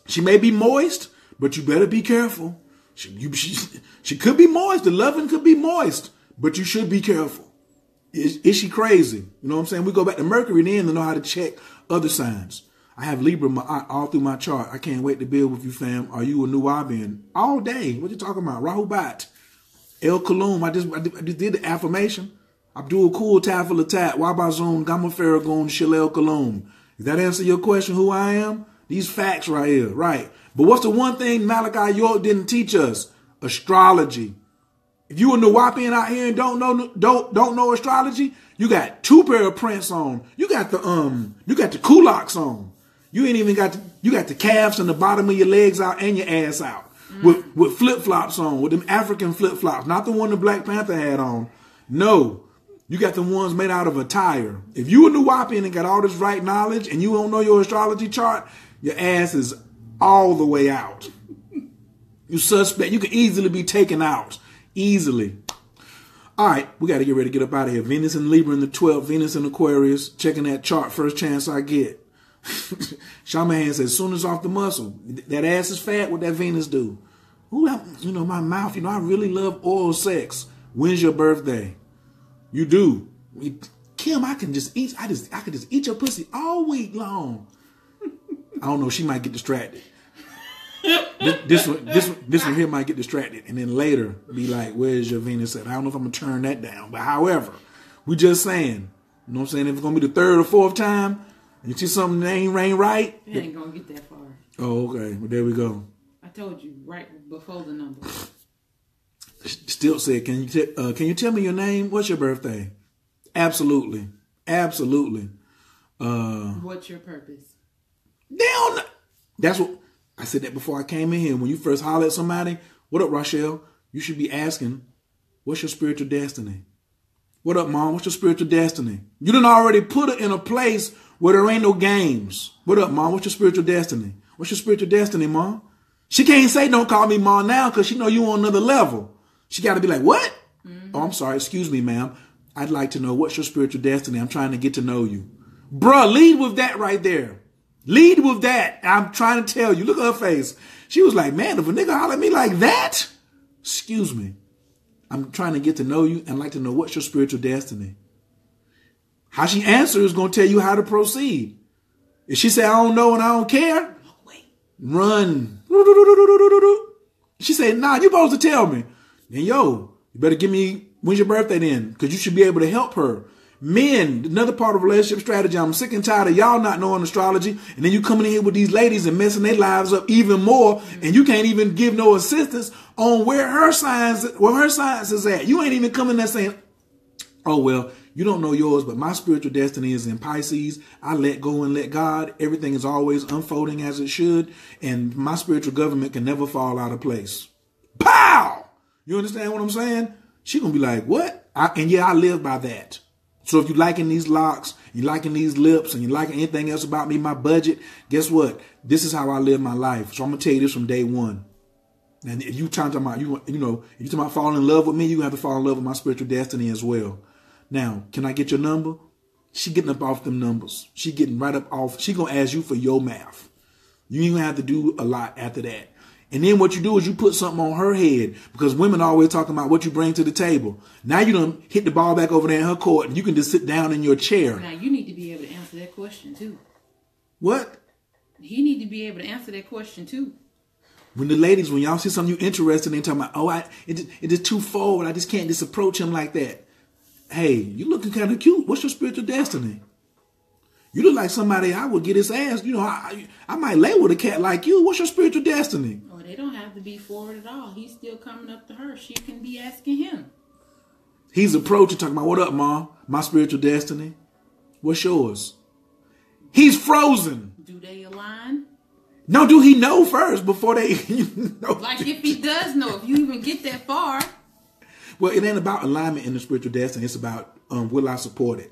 she may be moist, but you better be careful. She could be moist. The loving could be moist, but you should be careful. Is she crazy? You know what I'm saying? We go back to Mercury then to know how to check other signs. I have Libra all through my chart. I can't wait to build with you, fam. Are you a Nubian? All day. What you talking about? Rahubat. El Kalum. I just did the affirmation. Abdul Kul Tafel Atat. Wabazun Gamma Farragon Shilel Kalum. Does that answer your question who I am? These facts right here. Right. But what's the one thing Malachi York didn't teach us? Astrology. If you a Nuwapian out here and don't know astrology, you got 2 pair of prints on. You got the kulaks on. You ain't even got you got the calves and the bottom of your legs out and your ass out. With flip-flops on, with them African flip-flops, not the one the Black Panther had on. No. You got the ones made out of attire. If you a Nuwapian and got all this right knowledge and you don't know your astrology chart, your ass is all the way out. You suspect. You can easily be taken out. Easily. All right. We got to get ready to get up out of here. Venus in Libra in the 12th. Venus in Aquarius. Checking that chart first chance I get. Shamahan says, as soon as off the muscle. That ass is fat. What that Venus do? Ooh, my mouth. I really love oral sex. When's your birthday? You do. Kim, I can just eat. I could just eat your pussy all week long. I don't know. She might get distracted. This one here might get distracted, and then later be like, "Where's your Venus at?" I don't know if I'm gonna turn that down, but however, we just saying. You know what I'm saying? If it's gonna be the 3rd or 4th time, and you see something that ain't right, it ain't gonna get that far. Oh, okay. Well, there we go. I told you right before the number. Still said, can you tell me your name? What's your birthday? Absolutely. What's your purpose? Down. That's what I said that before I came in here. When you first holler at somebody, what up, Rochelle? You should be asking, what's your spiritual destiny? What up, Mom? What's your spiritual destiny? You done already put her in a place where there ain't no games. What up, Mom? What's your spiritual destiny? What's your spiritual destiny, Mom? She can't say don't call me Mom now because she know you on another level. She got to be like, what? Mm-hmm. Oh, I'm sorry. Excuse me, ma'am. I'd like to know what's your spiritual destiny. I'm trying to get to know you. Bruh, lead with that right there. Lead with that. I'm trying to tell you. Look at her face. She was like, man, if a nigga holler at me like that, excuse me. I'm trying to get to know you and like to know what's your spiritual destiny. How she answers is going to tell you how to proceed. If she say, I don't know and I don't care, run. She said, nah, you supposed to tell me. Then, yo, you better give me, when's your birthday then? Because you should be able to help her. Men, another part of relationship strategy. I'm sick and tired of y'all not knowing astrology. And then you coming in here with these ladies and messing their lives up even more. And you can't even give no assistance on where her science is at. You ain't even coming there saying, oh, well, you don't know yours, but my spiritual destiny is in Pisces. I let go and let God. Everything is always unfolding as it should. And my spiritual government can never fall out of place. Pow! You understand what I'm saying? She gonna be like, what? And yeah, I live by that. So if you liking these locks, you liking these lips, and you liking anything else about me, my budget, guess what? This is how I live my life. So I'm gonna tell you this from day one. And if you talking about if you talking about falling in love with me, you have to fall in love with my spiritual destiny as well. Now, can I get your number? She getting up off them numbers. She getting right up off. She gonna ask you for your math. You ain't gonna have to do a lot after that. And then what you do is you put something on her head, because women always talking about what you bring to the table. Now you done hit the ball back over there in her court and you can just sit down in your chair. Now you need to be able to answer that question too. What? He need to be able to answer that question too. When the ladies, when y'all see something you're interested in, talking about, oh, it is too forward. I just can't just approach him like that. Hey, you looking kind of cute. What's your spiritual destiny? You look like somebody I would get his ass. You know, I might lay with a cat like you. What's your spiritual destiny? Oh, they don't have to be forward at all. He's still coming up to her. She can be asking him. He's approaching, talking about, what up, Mom? My spiritual destiny. What's yours? He's frozen. Do they align? No, do he know first before they know? Like if he does know, if you even get that far. Well, it ain't about alignment in the spiritual destiny. It's about will I support it?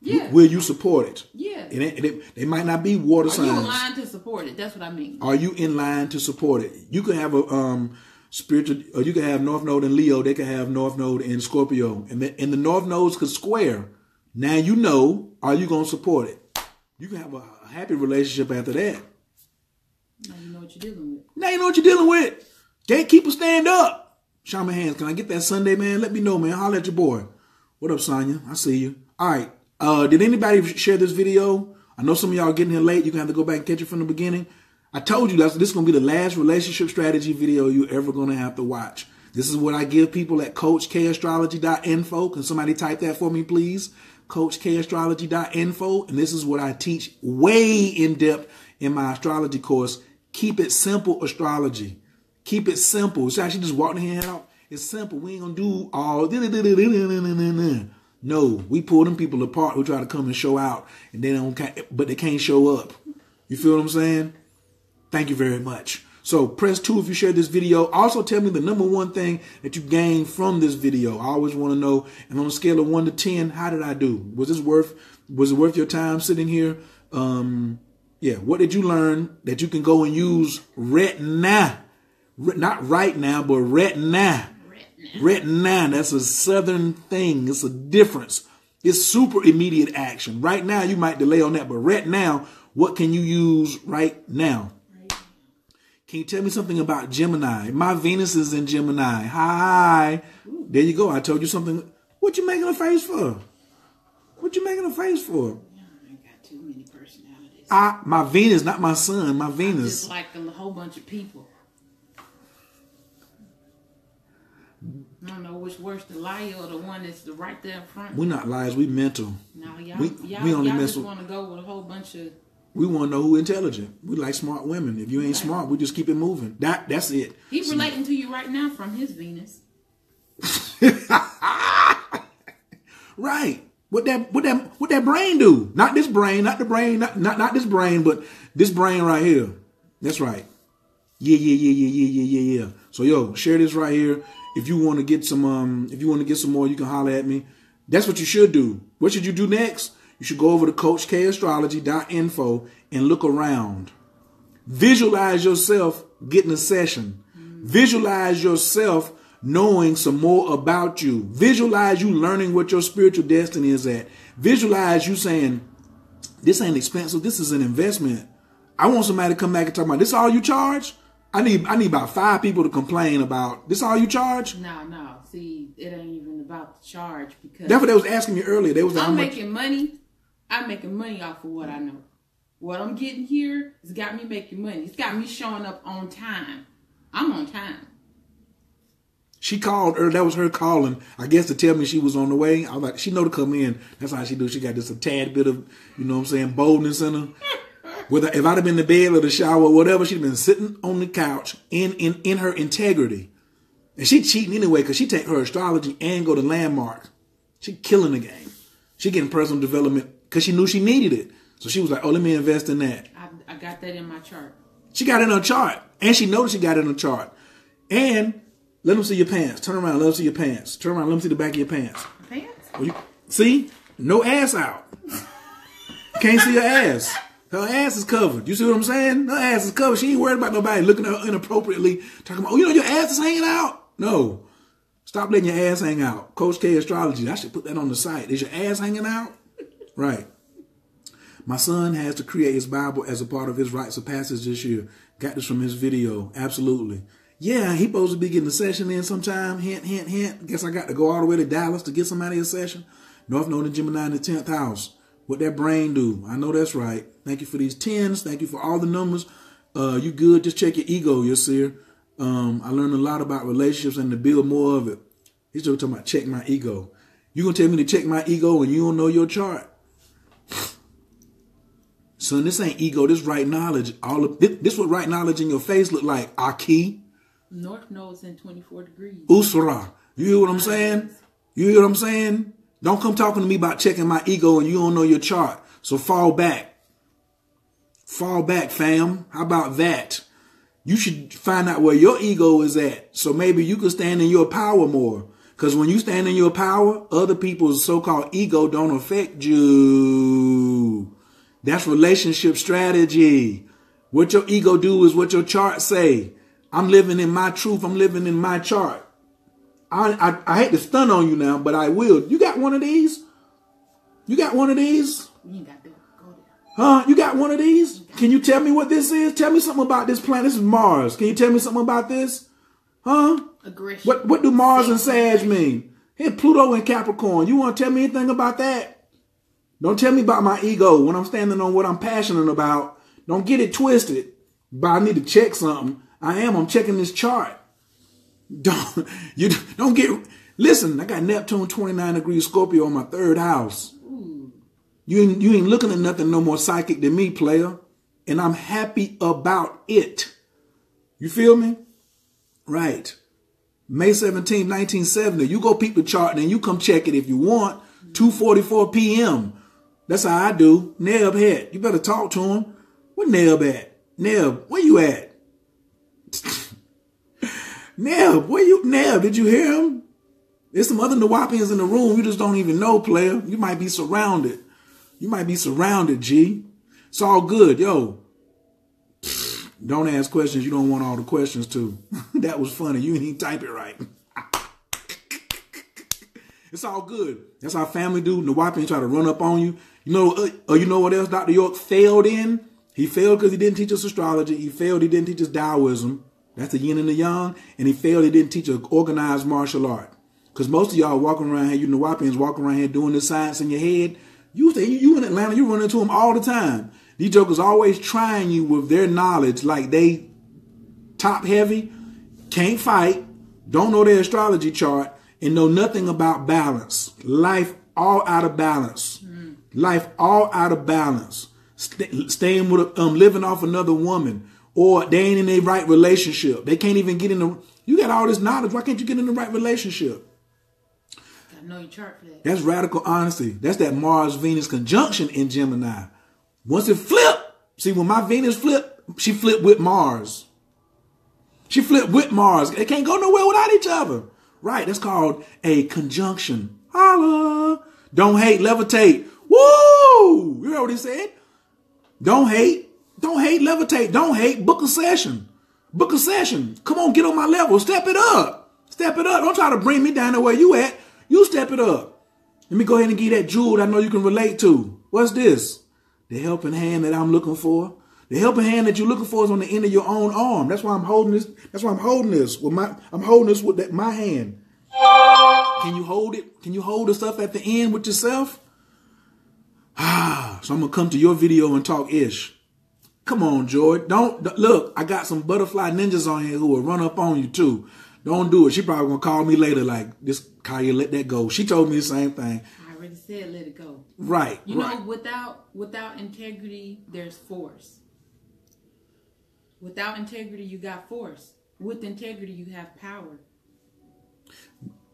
Yeah. Will you support it? Yeah. They might not be water signs. Are you in line to support it? That's what I mean. Are you in line to support it? You can have a spiritual, or you can have North Node in Leo. They can have North Node in Scorpio, and the North Nodes could square. Now you know. Are you going to support it? You can have a happy relationship after that. Now you know what you're dealing with. Now you know what you're dealing with. Gatekeeper, stand up. Show my hands. Can I get that Sunday, man? Let me know, man. Holler at your boy. What up, Sonya? I see you. All right. Did anybody share this video? I know some of y'all are getting here late. You're going to have to go back and catch it from the beginning. I told you this is going to be the last relationship strategy video you're ever going to have to watch. This is what I give people at CoachKAstrology.info. Can somebody type that for me, please? CoachKAstrology.info. And this is what I teach way in depth in my astrology course. Keep it simple astrology. Keep it simple. It's actually just walking the hand out. It's simple. We ain't going to do all. No, we pull them people apart who try to come and show out, and they don't, but they can't show up. You feel what I'm saying? Thank you very much. So press 2 if you shared this video. Also tell me the number one thing that you gained from this video. I always want to know. And on a scale of 1 to 10, how did I do? Was it worth your time sitting here? Yeah. What did you learn that you can go and use right now? Not right now, but right now. Right now, that's a southern thing. It's a difference. It's super immediate action. Right now, you might delay on that, but right now, what can you use right now? Can you tell me something about Gemini? My Venus is in Gemini. Hi. There you go. I told you something. What you making a face for? What you making a face for? I got too many personalities. My Venus, not my sun. My Venus. Just like a whole bunch of people. I don't know which worse, the liar or the one that's right there in front. We're not liars. We mental. No, y'all just want to go with a whole bunch of... We want to know who intelligent. We like smart women. If you ain't smart, we just keep it moving. That's it. He's relating to you right now from his Venus. Right. What that brain do? Not this brain, not the brain, not this brain, but this brain right here. That's right. Yeah. So yo, share this right here. If you want to get some more, you can holler at me. That's what you should do. What should you do next? You should go over to coachkastrology.info and look around. Visualize yourself getting a session. Visualize yourself knowing some more about you. Visualize you learning what your spiritual destiny is at. Visualize you saying, this ain't expensive. This is an investment. I want somebody to come back and talk about, this all you charge? I need about 5 people to complain about, this all you charge? No. See, it ain't even about the charge, because that's what they was asking me earlier. They was like, I'm making money off of what I know. What I'm getting here has got me making money. It's got me showing up on time. I'm on time. She called her. That was her calling, I guess, to tell me she was on the way. I was like, she know to come in. That's how she do. She got just a tad bit of, you know what I'm saying, boldness in her. If I'd have been in the bed or the shower or whatever, she'd been sitting on the couch in her integrity. And she cheating anyway, because she take her astrology and go to Landmark. She killing the game. She getting personal development because she knew she needed it. So she was like, oh, let me invest in that. I got that in my chart. She got it in her chart. And she noticed she got it in her chart. And let them see your pants. Turn around, let them see your pants. Turn around, let them see the back of your pants. Pants? See? No ass out. Can't see her ass. Her ass is covered. You see what I'm saying? Her ass is covered. She ain't worried about nobody looking at her inappropriately, talking about, oh, you know your ass is hanging out? No. Stop letting your ass hang out. Coach K Astrology. I should put that on the site. Is your ass hanging out? Right. My son has to create his Bible as a part of his rites of passage this year. Got this from his video. Absolutely. Yeah, he supposed to be getting a session in sometime. Hint, hint, hint. Guess I got to go all the way to Dallas to get somebody a session. North Node and Gemini in the 10th house. What that brain do? I know that's right. Thank you for these 10s. Thank you for all the numbers. You good. Just check your ego, your seer. I learned a lot about relationships and to build more of it. He's still talking about check my ego. You gonna tell me to check my ego and you don't know your chart? Son, this ain't ego. This right knowledge. This what right knowledge in your face look like. Aki. North Node's in 24 degrees. Usra. You hear what I'm saying? You hear what I'm saying? Don't come talking to me about checking my ego and you don't know your chart. So fall back. Fall back, fam. How about that? You should find out where your ego is at. So maybe you could stand in your power more. Because when you stand in your power, other people's so-called ego don't affect you. That's relationship strategy. What your ego do is what your chart say. I'm living in my truth. I'm living in my chart. I hate to stun on you now, but I will. You got one of these? You got one of these? You ain't got to go there. Huh? You got one of these? Can you tell me what this is? Tell me something about this planet. This is Mars. Can you tell me something about this? Huh? Aggression. What do Mars and Sag mean? Hey, Pluto and Capricorn. You want to tell me anything about that? Don't tell me about my ego when I'm standing on what I'm passionate about. Don't get it twisted. But I need to check something. I'm checking this chart. Don't get, listen, I got Neptune 29 degrees Scorpio on my 3rd house. Ooh. You ain't looking at nothing no more psychic than me, player. And I'm happy about it. You feel me? Right. May 17, 1970. You go peep the chart and then you come check it if you want. 2:44 p.m. That's how I do. Neb head. You better talk to him. Where Neb at? Neb, where you at? Neb, Neb, did you hear him? There's some other Nawapians in the room. You just don't even know, player. You might be surrounded. You might be surrounded, G. It's all good. Yo, don't ask questions you don't want all the questions to. That was funny. You didn't even type it right. It's all good. That's how family do. Nawapians try to run up on you. You know what else Dr. York failed in? He failed because he didn't teach us astrology. He failed. He didn't teach us Taoism. That's the yin and the yang. And he failed. He didn't teach an organized martial art. Because most of y'all walking around here, you Nawapians walking around here doing this science in your head. You in Atlanta, you run into them all the time. These jokers always trying you with their knowledge like they top heavy, can't fight, don't know their astrology chart, and know nothing about balance. Life all out of balance. Life all out of balance. Staying with living off another woman. Or they ain't in the right relationship. They can't even get in the... You got all this knowledge. Why can't you get in the right relationship? Gotta know your chart for that. That's radical honesty. That's that Mars-Venus conjunction in Gemini. Once it flipped, see, when my Venus flipped, she flipped with Mars. She flipped with Mars. They can't go nowhere without each other. Right, that's called a conjunction. Holla. Don't hate, levitate. Woo! You heard what he said? Don't hate. Don't hate, levitate. Don't hate, book a session. Book a session. Come on, get on my level. Step it up. Step it up. Don't try to bring me down to where you at. You step it up. Let me go ahead and give you that jewel that I know you can relate to. What's this? The helping hand that I'm looking for. The helping hand that you're looking for is on the end of your own arm. That's why I'm holding this. That's why I'm holding this with my hand. Can you hold it? Can you hold the stuff at the end with yourself? So I'm gonna come to your video and talk ish. Come on, Joy. Don't look. I got some butterfly ninjas on here who will run up on you too. Don't do it. She probably gonna call me later like this. Kaya, let that go. She told me the same thing. I already said let it go. Right. You know, without integrity, there's force. Without integrity, you got force. With integrity, you have power.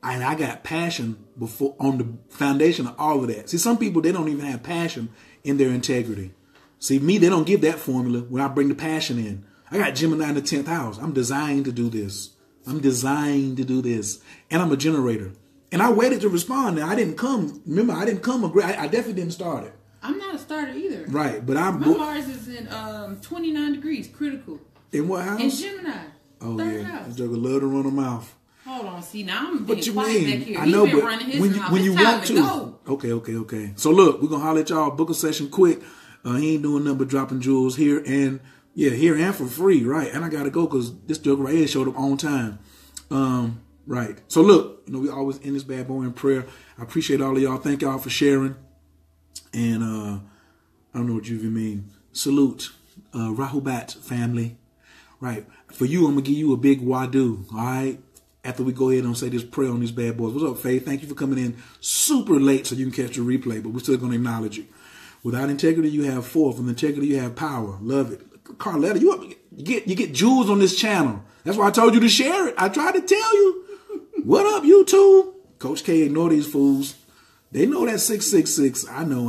And I got passion before on the foundation of all of that. See, some people, they don't even have passion in their integrity. See, me, they don't give that formula when I bring the passion in. I got Gemini in the 10th house. I'm designed to do this. I'm designed to do this. And I'm a generator. And I waited to respond. Now, I didn't come. Remember, I didn't come. I definitely didn't start it. I'm not a starter either. Right. But my Mars is in 29 degrees, critical. In what house? In Gemini. Oh, Third yeah. house. This joker love to run a mouth. Hold on. See, now I'm What being you quiet mean? back here. I know, He's been but running his mouth. when you It's time want to. Go. Okay. So look, we're going to holler at y'all. Book a session quick. He ain't doing nothing but dropping jewels here and for free, right? And I got to go because this joker right here showed up on time. Right. So look, we always end this bad boy in prayer. I appreciate all of y'all. Thank y'all for sharing. And I don't know what you even mean. Salute, Rahubat family. Right. For you, I'm going to give you a big wadu. All right. After we go ahead and say this prayer on these bad boys. What's up, Faith? Thank you for coming in super late so you can catch the replay, but we're still going to acknowledge you. Without integrity, you have force. With integrity, you have power. Love it. Carletta, you get jewels on this channel. That's why I told you to share it. I tried to tell you. What up, YouTube? Coach K, ignore these fools. They know that 666. I know.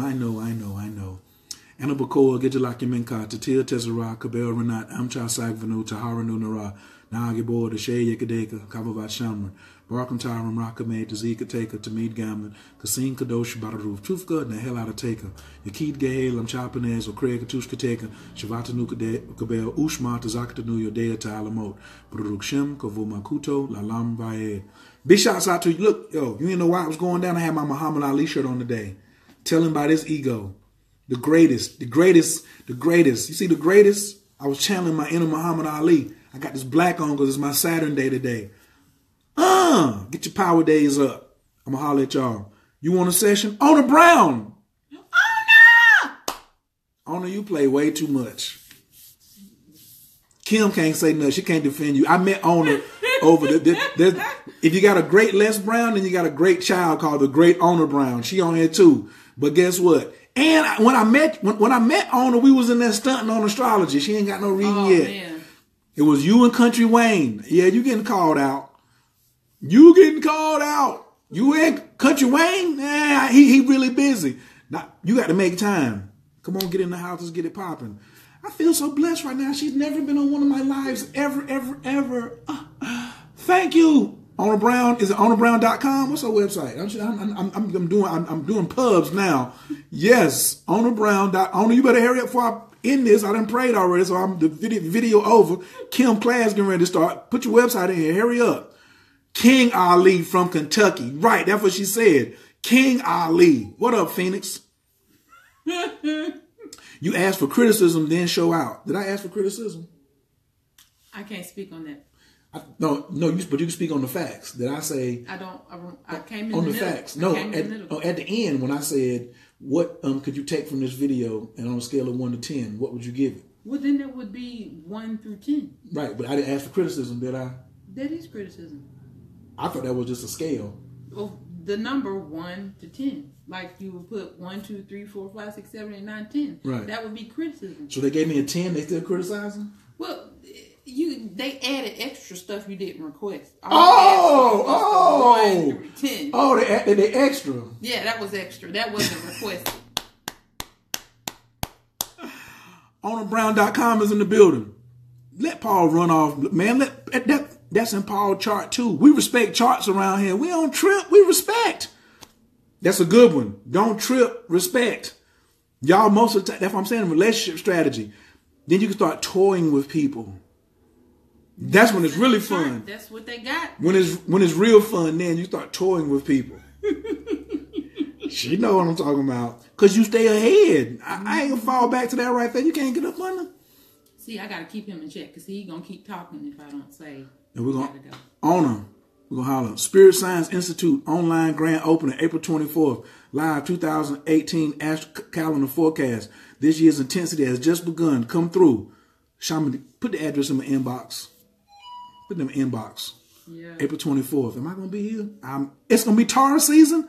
Anabakoa, Gejalakimenka, Tatia Tessera, Kabel Renat, Amcha Sagvanu, Tahara Nunara, Nagibor, the Shay Yakadeka, Kabavat Shamran, Barkam Taram, Rakame, Tazika Taker, Tamid Gamlin, Kasim Kadosh, Badaruf, Tufka, and the hell out of Taker, Yakid Gahel, Amchapanez, or Craig Katushka Taker, Shavata Nukabel, Ushma, Tazakatanu, Yodea Talamot, Baruk Shem, Kavumakuto, Lalam Vaed. Big shouts out to you. Look, yo, you didn't know why I was going down. I had my Muhammad Ali shirt on today. Telling by this ego. The greatest. You see the greatest? I was channeling my inner Muhammad Ali. I got this black on because it's my Saturn day today. Get your power days up. I'm going to holler at y'all. You want a session? Ona Brown. Ona! Ona, you play way too much. Kim can't say nothing. She can't defend you. I met Ona over if you got a great Les Brown, then you got a great child called the great Ona Brown. She on here too. But guess what? And when I met Ona, we was in there stunting on astrology. She ain't got no reading yet. Man. It was you and Country Wayne. Yeah, you getting called out. You ain't Country Wayne? Nah, he really busy. Now, you got to make time. Come on, get in the house. Let's get it popping. I feel so blessed right now. She's never been on one of my lives ever. Thank you. Ona Brown, is it onabrown.com? What's her website? I'm doing pubs now. Yes, Ona Brown. Ona, you better hurry up before I end this. I done prayed already, so I'm the video over. Kim class getting ready to start. Put your website in here. Hurry up. King Ali from Kentucky. Right, that's what she said. King Ali. What up, Phoenix? You asked for criticism, then show out. Did I ask for criticism? I can't speak on that. No, but you can speak on the facts. Did I say? I came in on the the middle. Facts. No, at the end when I said, what could you take from this video, and on a scale of 1 to 10, what would you give it? Well, then it would be 1 through 10. Right, but I didn't ask for criticism, did I? That is criticism. I thought that was just a scale. Well, the number 1 to 10. Like you would put 1, 2, 3, 4, 5, 6, 7, 8, 9, 10. Right. That would be criticism. So they gave me a 10, they still criticizing? Well, they added extra stuff you didn't request. 1 through 10. Oh, they extra. Yeah, that was extra. That wasn't requested. OnaBrown.com is in the building. Let Paul run off, man. That's in Paul chart too. We respect charts around here. We don't trip. We respect. That's a good one. Don't trip, respect. Y'all, most of the time, that's what I'm saying, relationship strategy. Then you can start toying with people. That's when it's really fun. That's what they got. When it's real fun, then you start toying with people. She know what I'm talking about. Because you stay ahead. I ain't going to fall back to that right there. You can't get up under. See, I got to keep him in check because he's going to keep talking if I don't say. And we're going to honor. We're going to holler. Spirit Science Institute online grand opening April 24th. Live 2018 Astro Calendar forecast. This year's intensity has just begun. Come through. Shaman, put the address in my inbox. Put them in inbox. Yeah. April 24th. Am I going to be here? It's going to be Taurus season.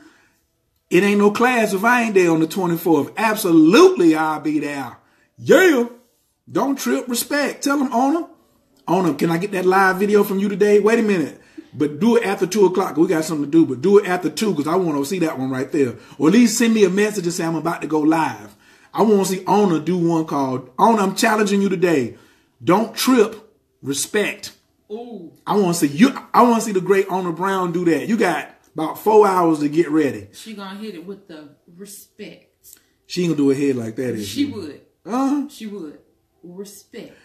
It ain't no class if I ain't there on the 24th. Absolutely, I'll be there. Yeah. Don't trip. Respect. Tell them, Owner, can I get that live video from you today? Wait a minute. But do it after 2 o'clock. We got something to do. But do it after 2 because I want to see that one right there. Or at least send me a message and say I'm about to go live. I want to see Owner do one called, Owner, I'm challenging you today. Don't trip. Respect. Ooh. I want to see you. I want to see the great Owner Brown do that. You got about 4 hours to get ready. She gonna hit it with the respect. She ain't gonna do a head like that. She would. She would. Respect.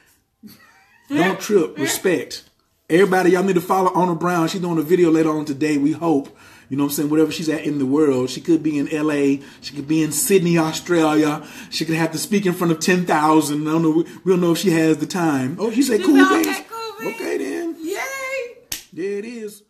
Don't trip. Respect. Everybody, y'all need to follow Owner Brown. She's doing a video later on today. We hope. You know what I'm saying? Wherever she's at in the world. She could be in LA. She could be in Sydney, Australia. She could have to speak in front of 10,000. I don't know. We don't know if she has the time. Oh, she said cool things. Okay, then. Yay. There it is.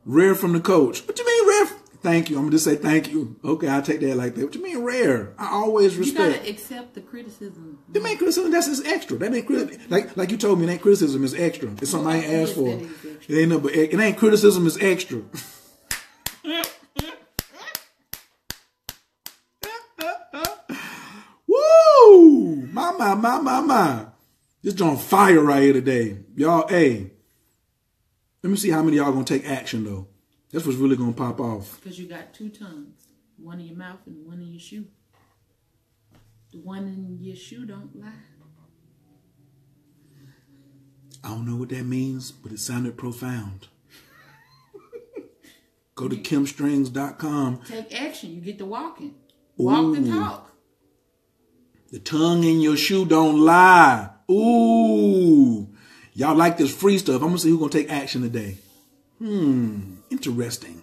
Rare from the coach. What you mean rare? Thank you. I'm going to just say thank you. Okay, I'll take that like that. What you mean rare? I always respect. You got to accept the criticism. It ain't criticism. That's just extra. That ain't criticism. Like you told me, it ain't criticism. It's extra. It's something I ain't asked for. It ain't no, but it ain't criticism. It's extra. Woo! My. This on fire right here today. Y'all, hey. Let me see how many of y'all gonna take action though. That's what's really gonna pop off. Because you got 2 tongues. One in your mouth and one in your shoe. The one in your shoe don't lie. I don't know what that means, but it sounded profound. Go to kimstrings.com. Take action. You get to walking. Walk the talk. The tongue in your shoe don't lie. Ooh. Y'all like this free stuff. I'm going to see who's going to take action today. Interesting.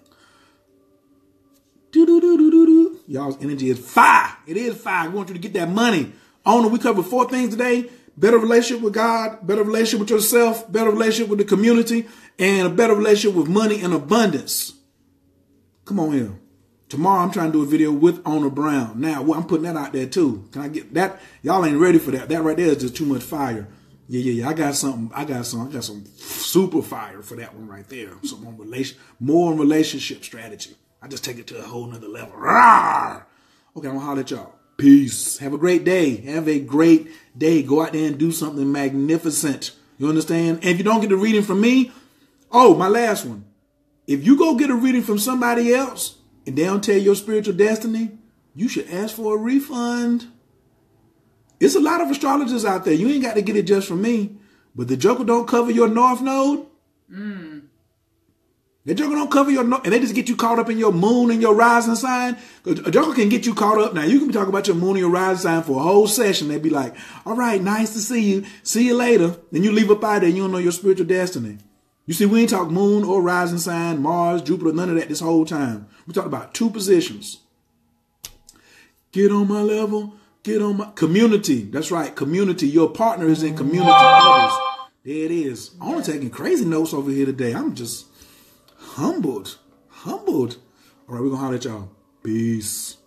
Y'all's energy is fire. It is fire. We want you to get that money. Owner, we covered 4 things today. Better relationship with God, better relationship with yourself, better relationship with the community, and a better relationship with money and abundance. Come on here. Tomorrow I'm trying to do a video with Owner Brown. Now, I'm putting that out there too. Can I get that? Y'all ain't ready for that. That right there is just too much fire. Yeah. I got some super fire for that one right there. Some more relationship strategy. I just take it to a whole nother level. Rawr! Okay, I'm gonna holler at y'all. Peace. Have a great day. Have a great day. Go out there and do something magnificent. You understand? And if you don't get a reading from me, oh, my last one. If you go get a reading from somebody else and they don't tell your spiritual destiny, you should ask for a refund. It's a lot of astrologers out there. You ain't got to get it just from me. But the Joker don't cover your North Node. The Joker don't cover your North. And they just get you caught up in your moon and your rising sign. A Joker can get you caught up. Now, you can be talking about your moon and your rising sign for a whole session. They'd be like, all right, nice to see you. See you later. Then you leave up out there and you don't know your spiritual destiny. You see, we ain't talk moon or rising sign, Mars, Jupiter, none of that this whole time. We talk about 2 positions. Get on my level. Get on my community. That's right. Community. Your partner is in community. Others. There it is. I'm taking crazy notes over here today. I'm just humbled. All right, we're going to holler at y'all. Peace.